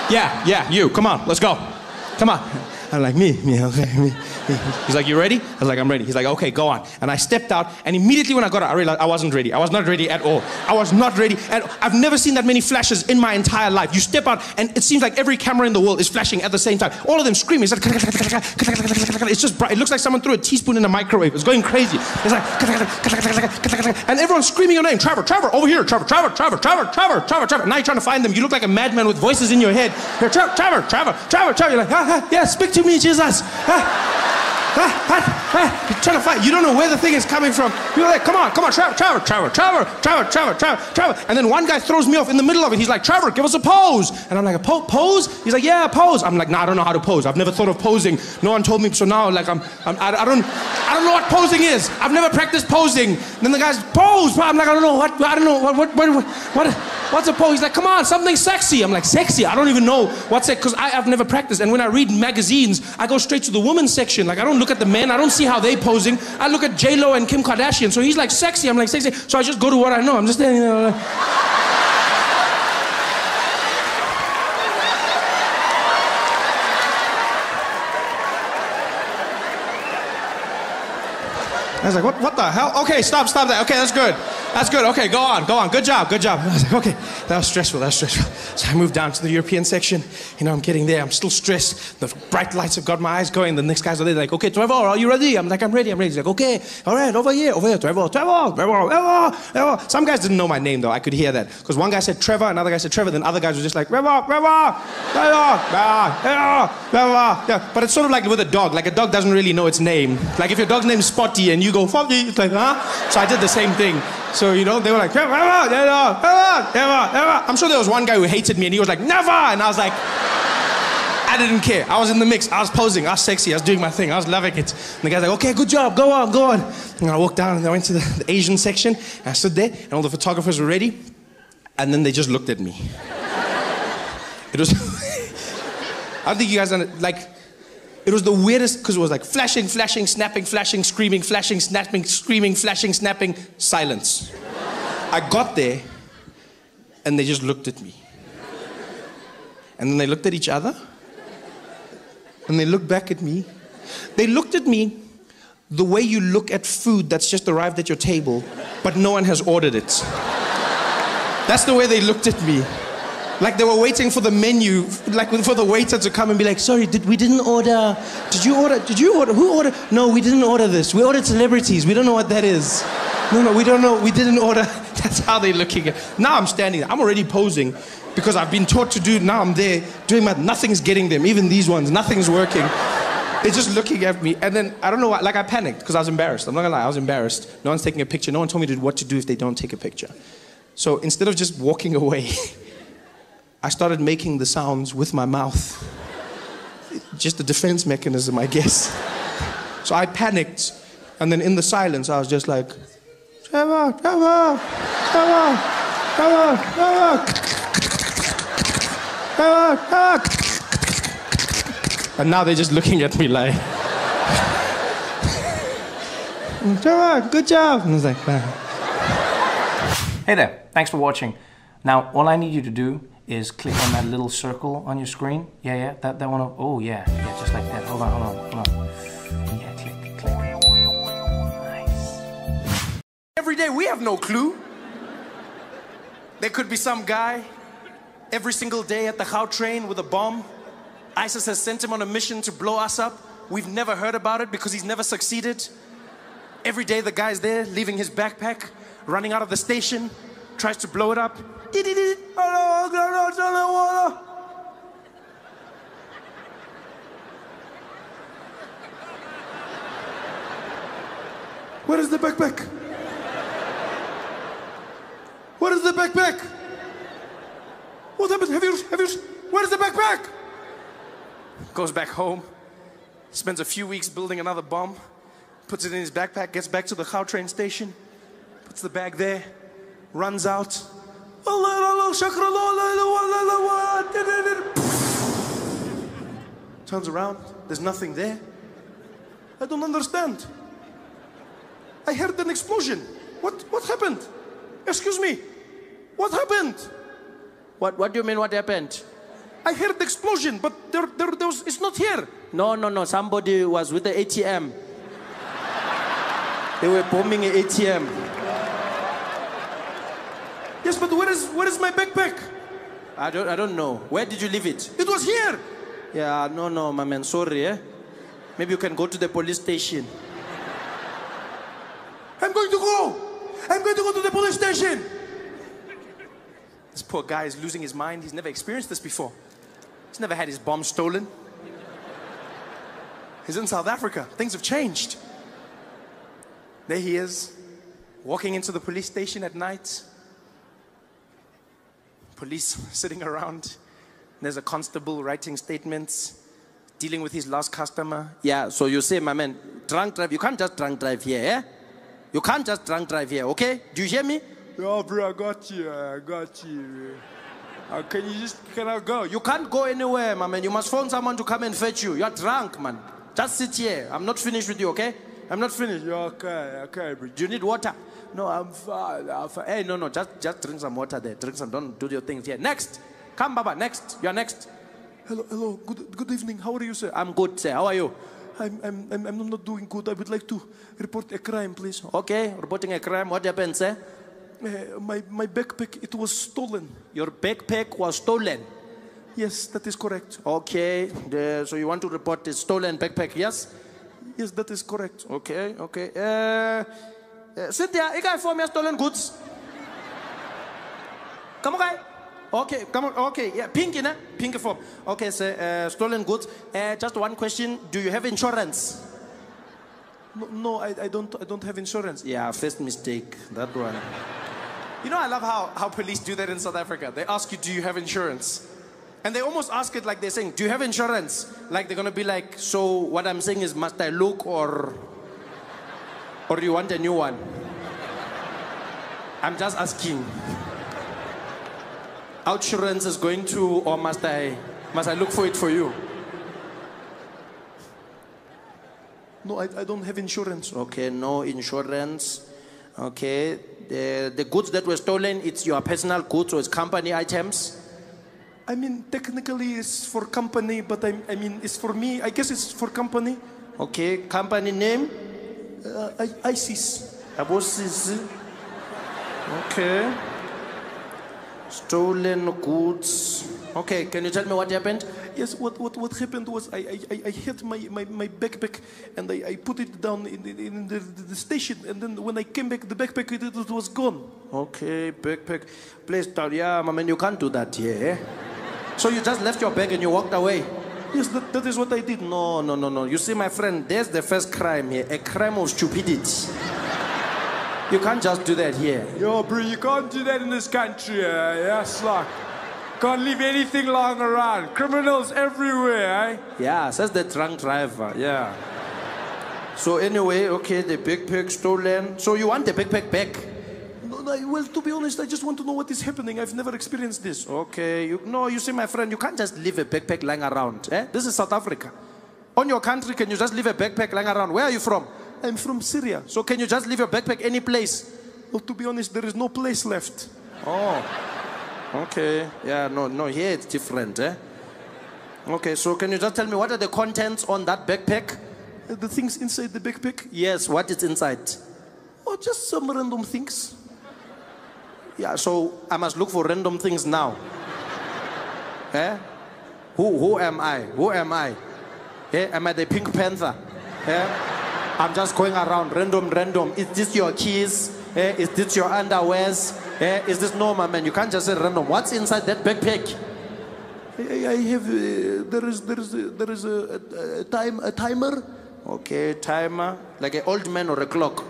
Yeah, you. Come on, let's go. Come on. I'm like, me, okay, me. He's like, you ready? I was like, I'm ready. He's like, okay, go on. And I stepped out, and immediately when I got out, I realized I wasn't ready. I was not ready at all. I was not ready. And I've never seen that many flashes in my entire life. You step out, and it seems like every camera in the world is flashing at the same time. All of them screaming. It's like, it's just bright. It looks like someone threw a teaspoon in a microwave. It's going crazy. It's like, and everyone's screaming your name. Trevor, over here. Trevor. Now you're trying to find them. You look like a madman with voices in your head. You're Trevor. You're like, yeah, speak to me, Jesus. You're trying to fight. You don't know where the thing is coming from. You're like, come on, Trevor. And then one guy throws me off in the middle of it. He's like, Trevor, give us a pose. And I'm like, a pose? He's like, yeah, pose. I'm like, nah, I don't know how to pose. I've never thought of posing. No one told me. So now, like, I don't know what posing is. I've never practiced posing. And then the guy's pose. I'm like, I don't know what's a pose? He's like, come on, something sexy. I'm like, sexy? I don't even know what's it, because I've never practiced. And when I read magazines, I go straight to the women's section. Like, I don't look at the men. I don't see how they posing. I look at J-Lo and Kim Kardashian. So he's like, sexy. I'm like, sexy. So I just go to what I know. I'm just standing there. I was like, what the hell? Okay, stop that. Okay, that's good. Okay, go on. Good job. I was like, okay, that was stressful. So I moved down to the European section. You know, I'm getting there. I'm still stressed. The bright lights have got my eyes going. The next guys are there like, okay, Trevor, are you ready? I'm like, I'm ready. He's like, okay, all right, over here, Trevor. Some guys didn't know my name, though. I could hear that. Because one guy said Trevor, another guy said Trevor, then other guys were just like, Trevor. Yeah, but it's sort of like with a dog. Like, a dog doesn't really know its name. Like, if your dog's name's Spotty and you go, Spotty, it's like, huh? So I did the same thing. So, you know, they were like, Trevor. I'm sure there was one guy who hated me and he was like, never! And I was like, I didn't care. I was in the mix. I was posing. I was sexy. I was doing my thing. I was loving it. And the guy's like, okay, good job. Go on. And I walked down and I went to the Asian section. And I stood there and all the photographers were ready. And then they just looked at me. It was... I don't think you guys like... It was the weirdest, because it was like flashing, snapping, flashing, screaming, flashing, snapping, screaming, flashing, snapping, silence. I got there, and they just looked at me. And then they looked at each other, and they looked back at me. They looked at me the way you look at food that's just arrived at your table, but no one has ordered it. That's the way they looked at me. Like they were waiting for the menu, like for the waiter to come and be like, sorry, we didn't order. Did you order? Who ordered? No, we didn't order this. We ordered celebrities. We don't know what that is. No, we don't know. We didn't order. That's how they're looking at. Now I'm standing there. I'm already posing because I've been taught to do. Now I'm there doing nothing's getting them. Even these ones, nothing's working. They're just looking at me. And then, I don't know why, like I panicked because I was embarrassed. I'm not gonna lie, I was embarrassed. No one's taking a picture. No one told me what to do if they don't take a picture. So instead of just walking away, I started making the sounds with my mouth. Just a defense mechanism, I guess. So I panicked, and then in the silence, I was just like, Trevor. And now they're just looking at me like, Trevor, good job. And I was like, Hey there, thanks for watching. Now, all I need you to do is click on that little circle on your screen. Yeah, that one. Oh, yeah, just like that. Hold on. Yeah, click. Nice. Every day, we have no clue. There could be some guy every single day at the Gautrain with a bomb. ISIS has sent him on a mission to blow us up. We've never heard about it because he's never succeeded. Every day, the guy's there, leaving his backpack, running out of the station, tries to blow it up. Where is the backpack? Where is the backpack? What happened? Where's the backpack? Goes back home, spends a few weeks building another bomb, puts it in his backpack, gets back to the Gautrain station, puts the bag there, runs out. Turns around, there's nothing there. I don't understand. I heard an explosion. What happened? Excuse me. What happened? What do you mean what happened? I heard the explosion, but there was, it's not here. No. Somebody was with the ATM. They were bombing an ATM. Yes, but where is my backpack? I don't know. Where did you leave it? It was here. Yeah, no, my man. Sorry, eh? Maybe you can go to the police station. I'm going to go to the police station. This poor guy is losing his mind. He's never experienced this before. He's never had his bomb stolen. He's in South Africa. Things have changed. There he is, walking into the police station at night. Police sitting around. There's a constable writing statements, dealing with his last customer. Yeah, so you say, my man, drunk drive. You can't just drunk drive here, eh? You can't just drunk drive here, okay? Do you hear me? Oh, bro, I got you. Can I go? You can't go anywhere, my man. You must phone someone to come and fetch you. You're drunk, man. Just sit here. I'm not finished with you, okay? I'm not finished. Okay, bro. Do you need water? No, I'm fine. Hey, no, just drink some water there. Drink some, don't do your things here. Next. Come, Baba, next. You're next. Hello. Good evening. How are you, sir? I'm good, sir. How are you? I'm not doing good. I would like to report a crime, please. Okay, reporting a crime. What happened, sir? My backpack, it was stolen. Your backpack was stolen? Yes, that is correct. Okay, so you want to report the stolen backpack, yes? Yes, that is correct. Okay. Cynthia, you guys for me stolen goods? Come on, guy. Okay, come on. Okay, yeah, pink, né? Pink form. Okay, sir, stolen goods. Just one question. Do you have insurance? No, I don't have insurance. Yeah, first mistake, that one. You know, I love how police do that in South Africa. They ask you, do you have insurance? And they almost ask it like they're saying, do you have insurance? Like they're going to be like, so what I'm saying is, must I look or you want a new one? I'm just asking. Outsurance is going to, or must I look for it for you? No, I don't have insurance. Okay, no insurance. Okay, the goods that were stolen, it's your personal goods or it's company items? I mean, technically it's for company, but I mean, it's for me. I guess it's for company. Okay, company name? ISIS. Okay. Stolen goods. Okay, can you tell me what happened? Yes, what happened was I hid my backpack and I put it down in the station, and then when I came back, the backpack it was gone. Okay, backpack. Please tell, yeah, my man, you can't do that here. So you just left your bag and you walked away? Yes, that is what I did. No. You see, my friend, there's the first crime here, a crime of stupidity. You can't just do that here. Yo, bro, you can't do that in this country. Yes, like. Can't leave anything lying around. Criminals everywhere, eh? Yeah, says the drunk driver, yeah. So anyway, okay, the backpack stolen. So you want the backpack back? No, well, to be honest, I just want to know what is happening. I've never experienced this. Okay, you see, my friend, you can't just leave a backpack lying around. Eh? This is South Africa. On your country, can you just leave a backpack lying around? Where are you from? I'm from Syria. So can you just leave your backpack any place? Well, to be honest, there is no place left. Oh. Okay, yeah, no, here it's different, eh? Okay, so can you just tell me what are the contents on that backpack? The things inside the backpack? Yes, what is inside? Oh, just some random things. Yeah, so I must look for random things now. Eh? Who am I? Eh? Am I the Pink Panther? Eh? I'm just going around, random. Is this your keys? Eh? Is this your underwears? Eh? Is this normal, man? You can't just say random. What's inside that backpack? I have, there is a timer. Okay, timer. Like an old man or a clock?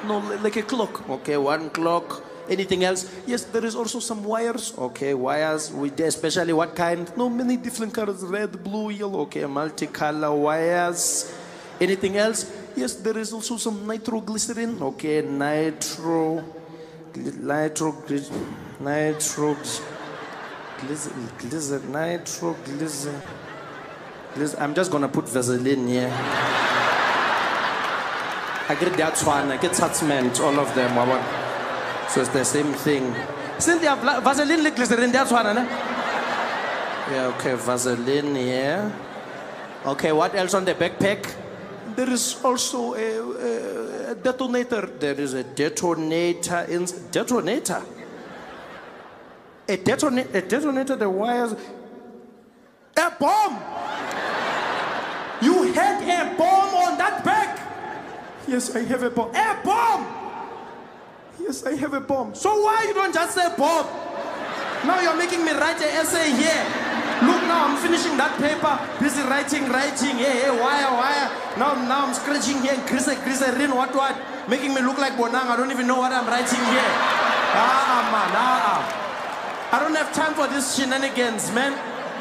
No, like a clock. Okay, one clock. Anything else? Yes, there is also some wires. Okay, wires. Especially what kind? No, many different colors. Red, blue, yellow. Okay, multicolor wires. Anything else? Yes, there is also some nitroglycerin. Okay, nitroglycerin. I'm just gonna put Vaseline here. I get that one. I get attachment. All of them. So it's the same thing. Cynthia, Vaseline, glycerin. That's one, né? Yeah. Okay, Vaseline here. Okay, what else on the backpack? There is also a detonator. There is a detonator. Detonator. A detonator. The wires. A bomb. You had a bomb on that bag. Yes, I have a bomb. A bomb. Yes, I have a bomb. So why you don't just say bomb? Now you're making me write an essay here. Look, now I'm finishing that paper. Busy writing. Hey, wire. Now I'm scratching here. Glycerin, what? Making me look like Bonang. I don't even know what I'm writing here. Man. I don't have time for this shenanigans, man.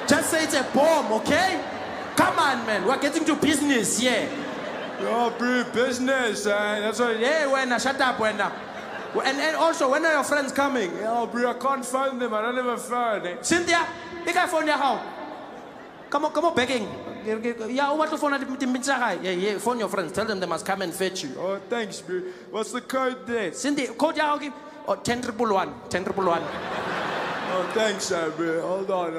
Just say it's a bomb, okay? Come on, man. We're getting to business, yeah. Yo, bro, business. That's what. Hey, shut up, And also, when are your friends coming? Yo, bro, I can't phone them. I don't have a phone. Cynthia, you can phone your home. Come on, begging. Yeah, I want to phone Yeah, phone your friends. Tell them they must come and fetch you. Oh, thanks, bro. What's the code there? Cynthia, code ya, okay? Oh, 10,111. 10,111. Oh, thanks, bro. Hold on.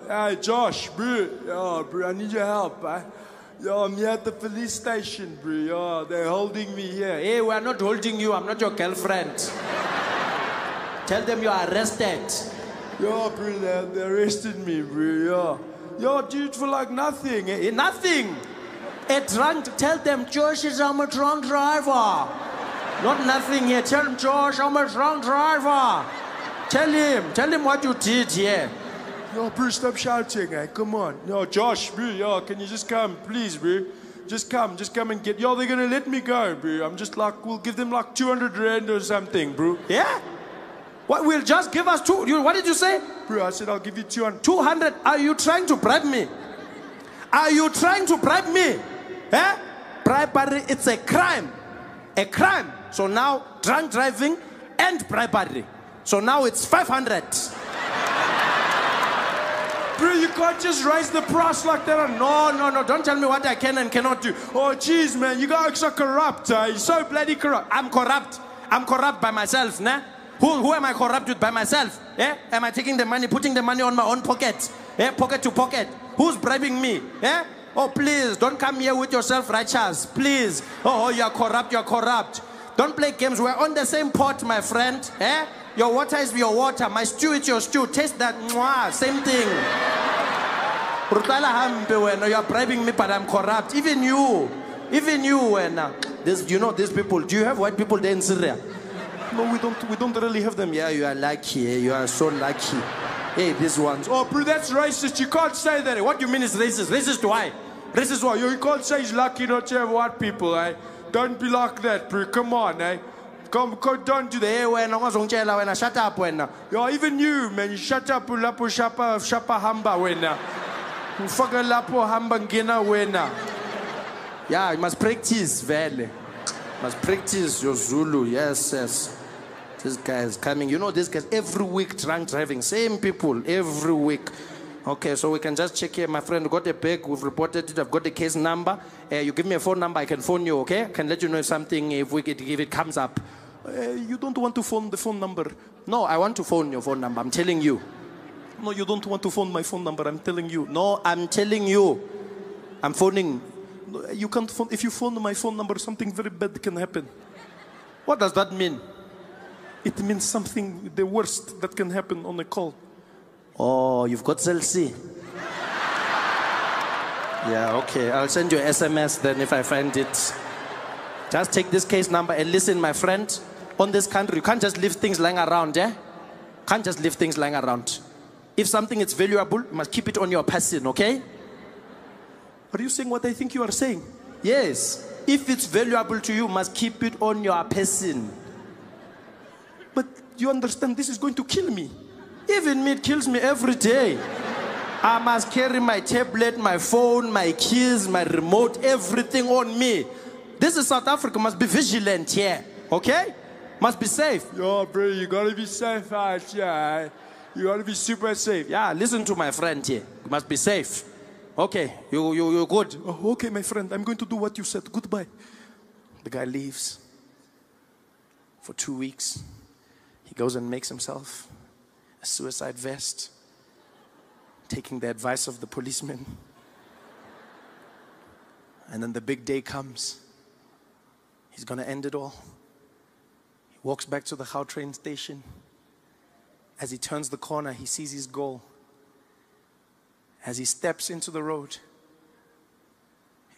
Hey, Josh, bro. Yo, bro, I need your help, Yo, I'm here at the police station, bro. Yo, they're holding me here. Hey, we're not holding you. I'm not your girlfriend. Tell them you're arrested. Yo, bro, they arrested me, bro. Yo, dude, for like nothing. Nothing. Tell them, Josh, I'm a drunk driver. Not nothing here. Tell him, Josh, I'm a drunk driver. Tell him what you did here. Yo, bro, stop shouting, come on. Yo, Josh, bro, yo, can you just come, please, bro? Just come and get. Yo, they're gonna let me go, bro. I'm just like, we'll give them like 200 rand or something, bro. Yeah? What, we'll just give us what did you say? Bro, I said I'll give you 200. 200? Are you trying to bribe me? Eh? Bribery, it's a crime. A crime. So now, drunk driving and bribery. So now it's 500. Bro, you can't just raise the price like that. No. Don't tell me what I can and cannot do. Oh, jeez, man. You guys are corrupt, You're so bloody corrupt. I'm corrupt. I'm corrupt by myself, nah? Who am I corrupt with by myself? Eh? Am I taking the money, putting the money on my own pocket? Eh? Pocket to pocket. Who's bribing me? Eh? Oh, please, don't come here with your self-righteous. Please. Oh, you're corrupt. Don't play games. We're on the same pot, my friend. Eh? Your water is your water. My stew is your stew. Taste that. Mwah, same thing. You're bribing me, but I'm corrupt. Even you. These people. Do you have white people there in Syria? No, we don't really have them. Yeah, you are lucky. You are so lucky. Hey, these ones. Oh, bro, that's racist. You can't say that. What do you mean is racist? Racist why? Racist why? You can't say he's lucky not to have white people, Don't be like that, bro. Come on, Come, don't do that. Hey, when shut up, when. Yo, even you, man. You shut up, lapo shapa hamba, when. Fucking lapo hamba ngena, when. Yeah, you must practice, vele. Must practice your Zulu. Yes. This guy is coming. You know, this guys every week drunk driving. Same people every week. Okay, so we can just check here. My friend got a bag. We've reported it. I've got the case number. You give me a phone number. I can phone you. Okay, I can let you know if something if it comes up. You don't want to phone the phone number? No, I want to phone your phone number. I'm telling you. No, you don't want to phone my phone number. I'm telling you. No, I'm telling you. I'm phoning. You can't phone. If you phone my phone number, something very bad can happen. What does that mean? It means something, the worst that can happen on a call. Oh, you've got CLC. Yeah, okay. I'll send you an SMS then if I find it. Just take this case number and listen, my friend. On this country, you can't just leave things lying around, Can't just leave things lying around. If something is valuable, you must keep it on your person, okay? Are you saying what I think you are saying? Yes. If it's valuable to you, must keep it on your person. But you understand, this is going to kill me. Even me, it kills me every day. I must carry my tablet, my phone, my keys, my remote, everything on me. This is South Africa, must be vigilant here, okay? Must be safe. Yo, bro, you gotta be safe out here. You gotta be super safe. Yeah, listen to my friend here. You must be safe. Okay, you're good. Oh, okay, my friend, I'm going to do what you said. Goodbye. The guy leaves for 2 weeks. He goes and makes himself a suicide vest, taking the advice of the policeman. And then the big day comes. He's gonna end it all. He walks back to the Gautrain station. As he turns the corner, he sees his goal. As he steps into the road,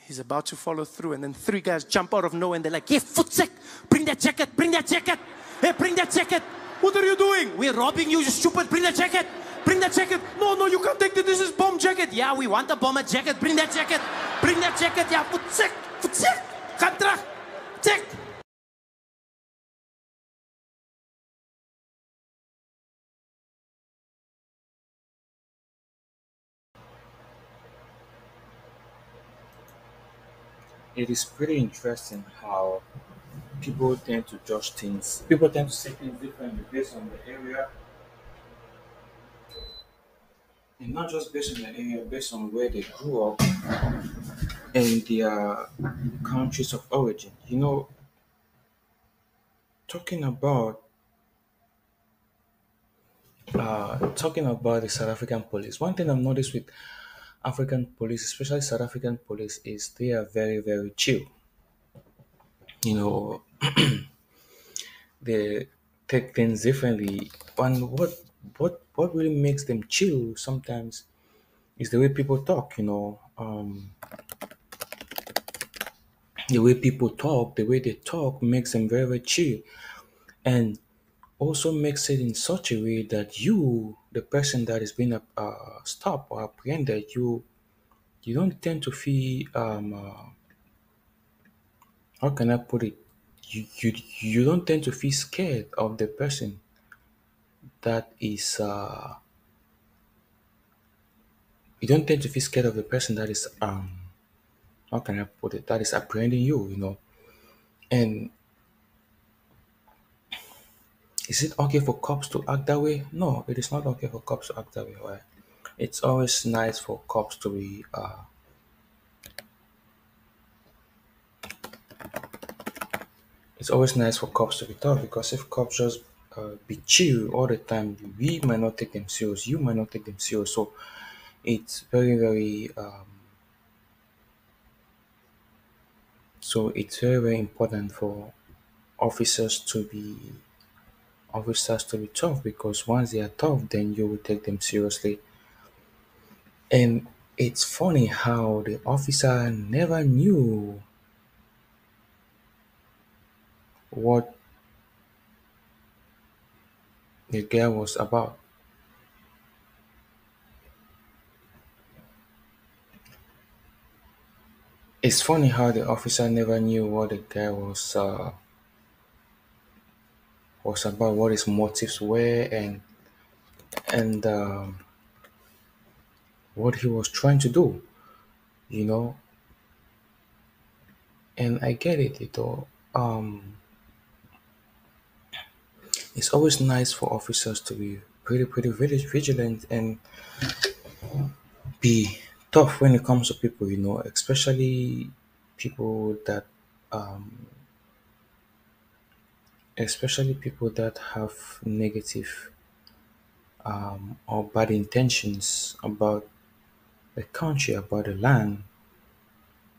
he's about to follow through, and then 3 guys jump out of nowhere and they're like, "Hey, Footsek, bring that jacket, bring that jacket. Hey, bring that jacket. What are you doing? We're robbing you, you stupid. Bring that jacket. Bring that jacket. No, you can't take it. This is bomb jacket. Yeah, we want a bomber jacket. Bring that jacket. Bring that jacket. Yeah, Footsek, Footsek, gaan terug. Check." It is pretty interesting how people tend to judge things. People tend to see things differently based on the area, and not just based on the area, based on where they grew up and their countries of origin. Talking about talking about the South African police. One thing I've noticed with African police, especially South African police, is they are very, very chill. You know, they take things differently. And what really makes them chill sometimes is the way people talk. The way people talk, the way they talk makes them very, very chill, and also makes it in such a way that you, the person that is being stopped or apprehended, you don't tend to feel how can I put it? You don't tend to feel scared of the person that is you don't tend to feel scared of the person that is how can I put it, that is apprehending you. And is it okay for cops to act that way? No, it is not okay for cops to act that way. Right? It's always nice for cops to be it's always nice for cops to be tough, because if cops just be chill all the time, we might not take them serious, you might not take them serious. So it's very, very very important for officers to be tough, because once they are tough, then you will take them seriously. And it's funny how the officer never knew what the girl was about. It's funny how the officer never knew what the guy was about, what his motives were, and what he was trying to do, you know. And I get it, it's always nice for officers to be pretty vigilant and be tough when it comes to people, especially people that um, have negative or bad intentions about the country, about the land,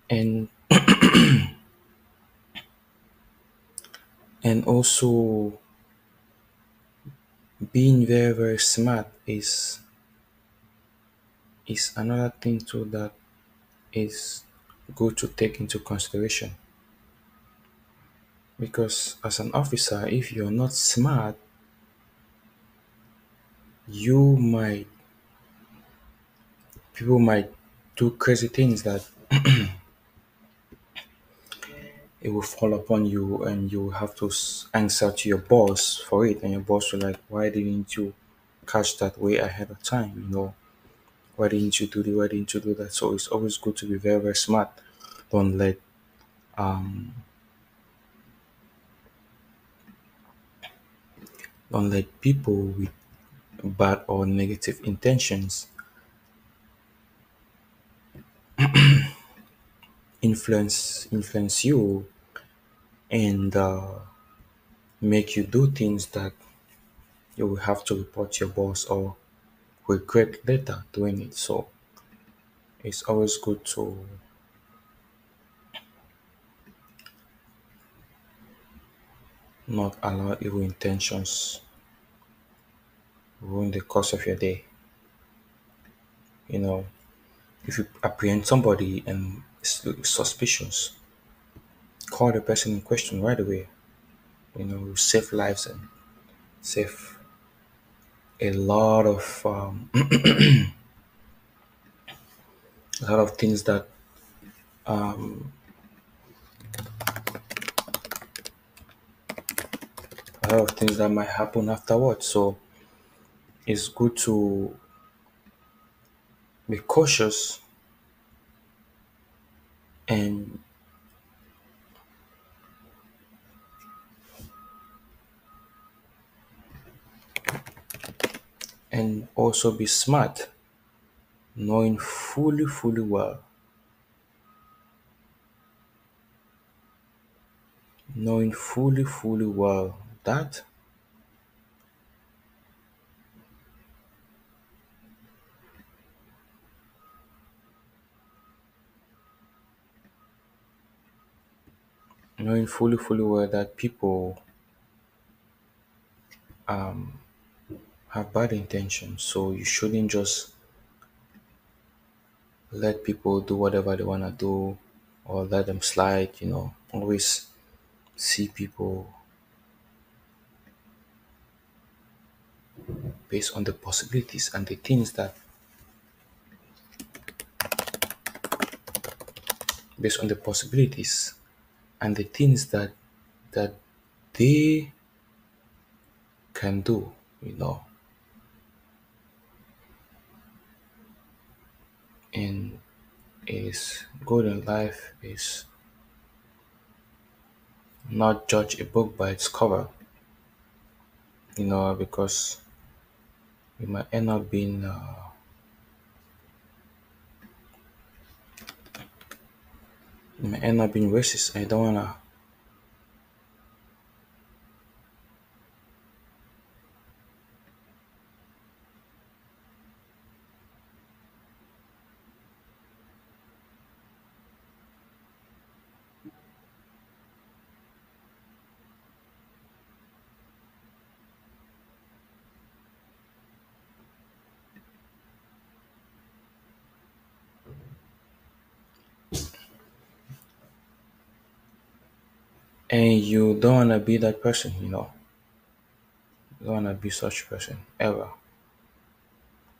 and also being very, very smart is another thing too that is good to take into consideration. Because as an officer, if you're not smart, you might people might do crazy things that it will fall upon you and you will have to answer to your boss for it, and your boss will like, why didn't you catch that way ahead of time, why didn't you do this, why didn't you do that? So it's always good to be very, very smart. Don't let um don't let people with bad or negative intentions influence you and make you do things that you will have to report your boss or regret later doing it. So it's always good to not allow evil intentions ruin the course of your day. You know, if you apprehend somebody and it's suspicious, call the person in question right away. Save lives and save a lot of a lot of things that a lot of things that might happen afterwards. So it's good to be cautious and also be smart, knowing fully well that people have bad intentions. So you shouldn't just let people do whatever they want to do or let them slide. Always see people based on the possibilities and the things that based on the possibilities and the things that they can do. you know and is good in life is not judge a book by its cover, because you might end up being racist. I don't wanna. And you don't wanna be that person. You don't wanna be such a person ever.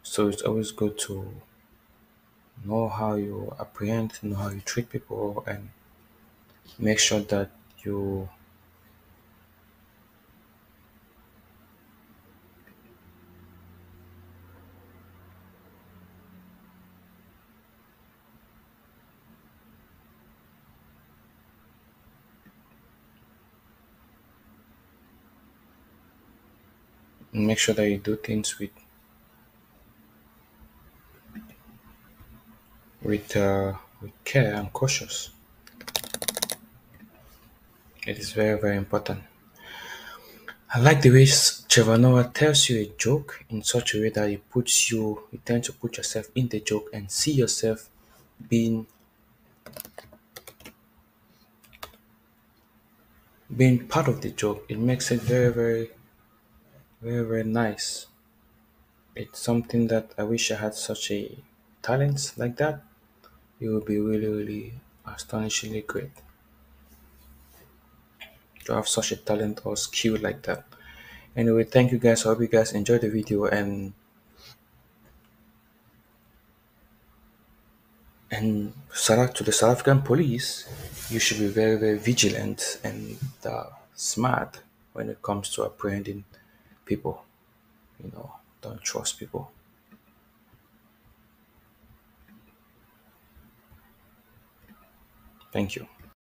So it's always good to know how you apprehend, know how you treat people, and make sure that you do things with care and cautious. It is very, very important. I like the way Trevor Noah tells you a joke in such a way that you tend to put yourself in the joke and see yourself being part of the joke. It makes it very, very, very, very nice. It's something that I wish I had such a talent like that. It would be really, really astonishingly great to have such a talent or skill like that. Anyway, thank you guys. I hope you guys enjoyed the video, and shout out to the South African police. you should be very, very vigilant and smart when it comes to apprehending people. Don't trust people. Thank you.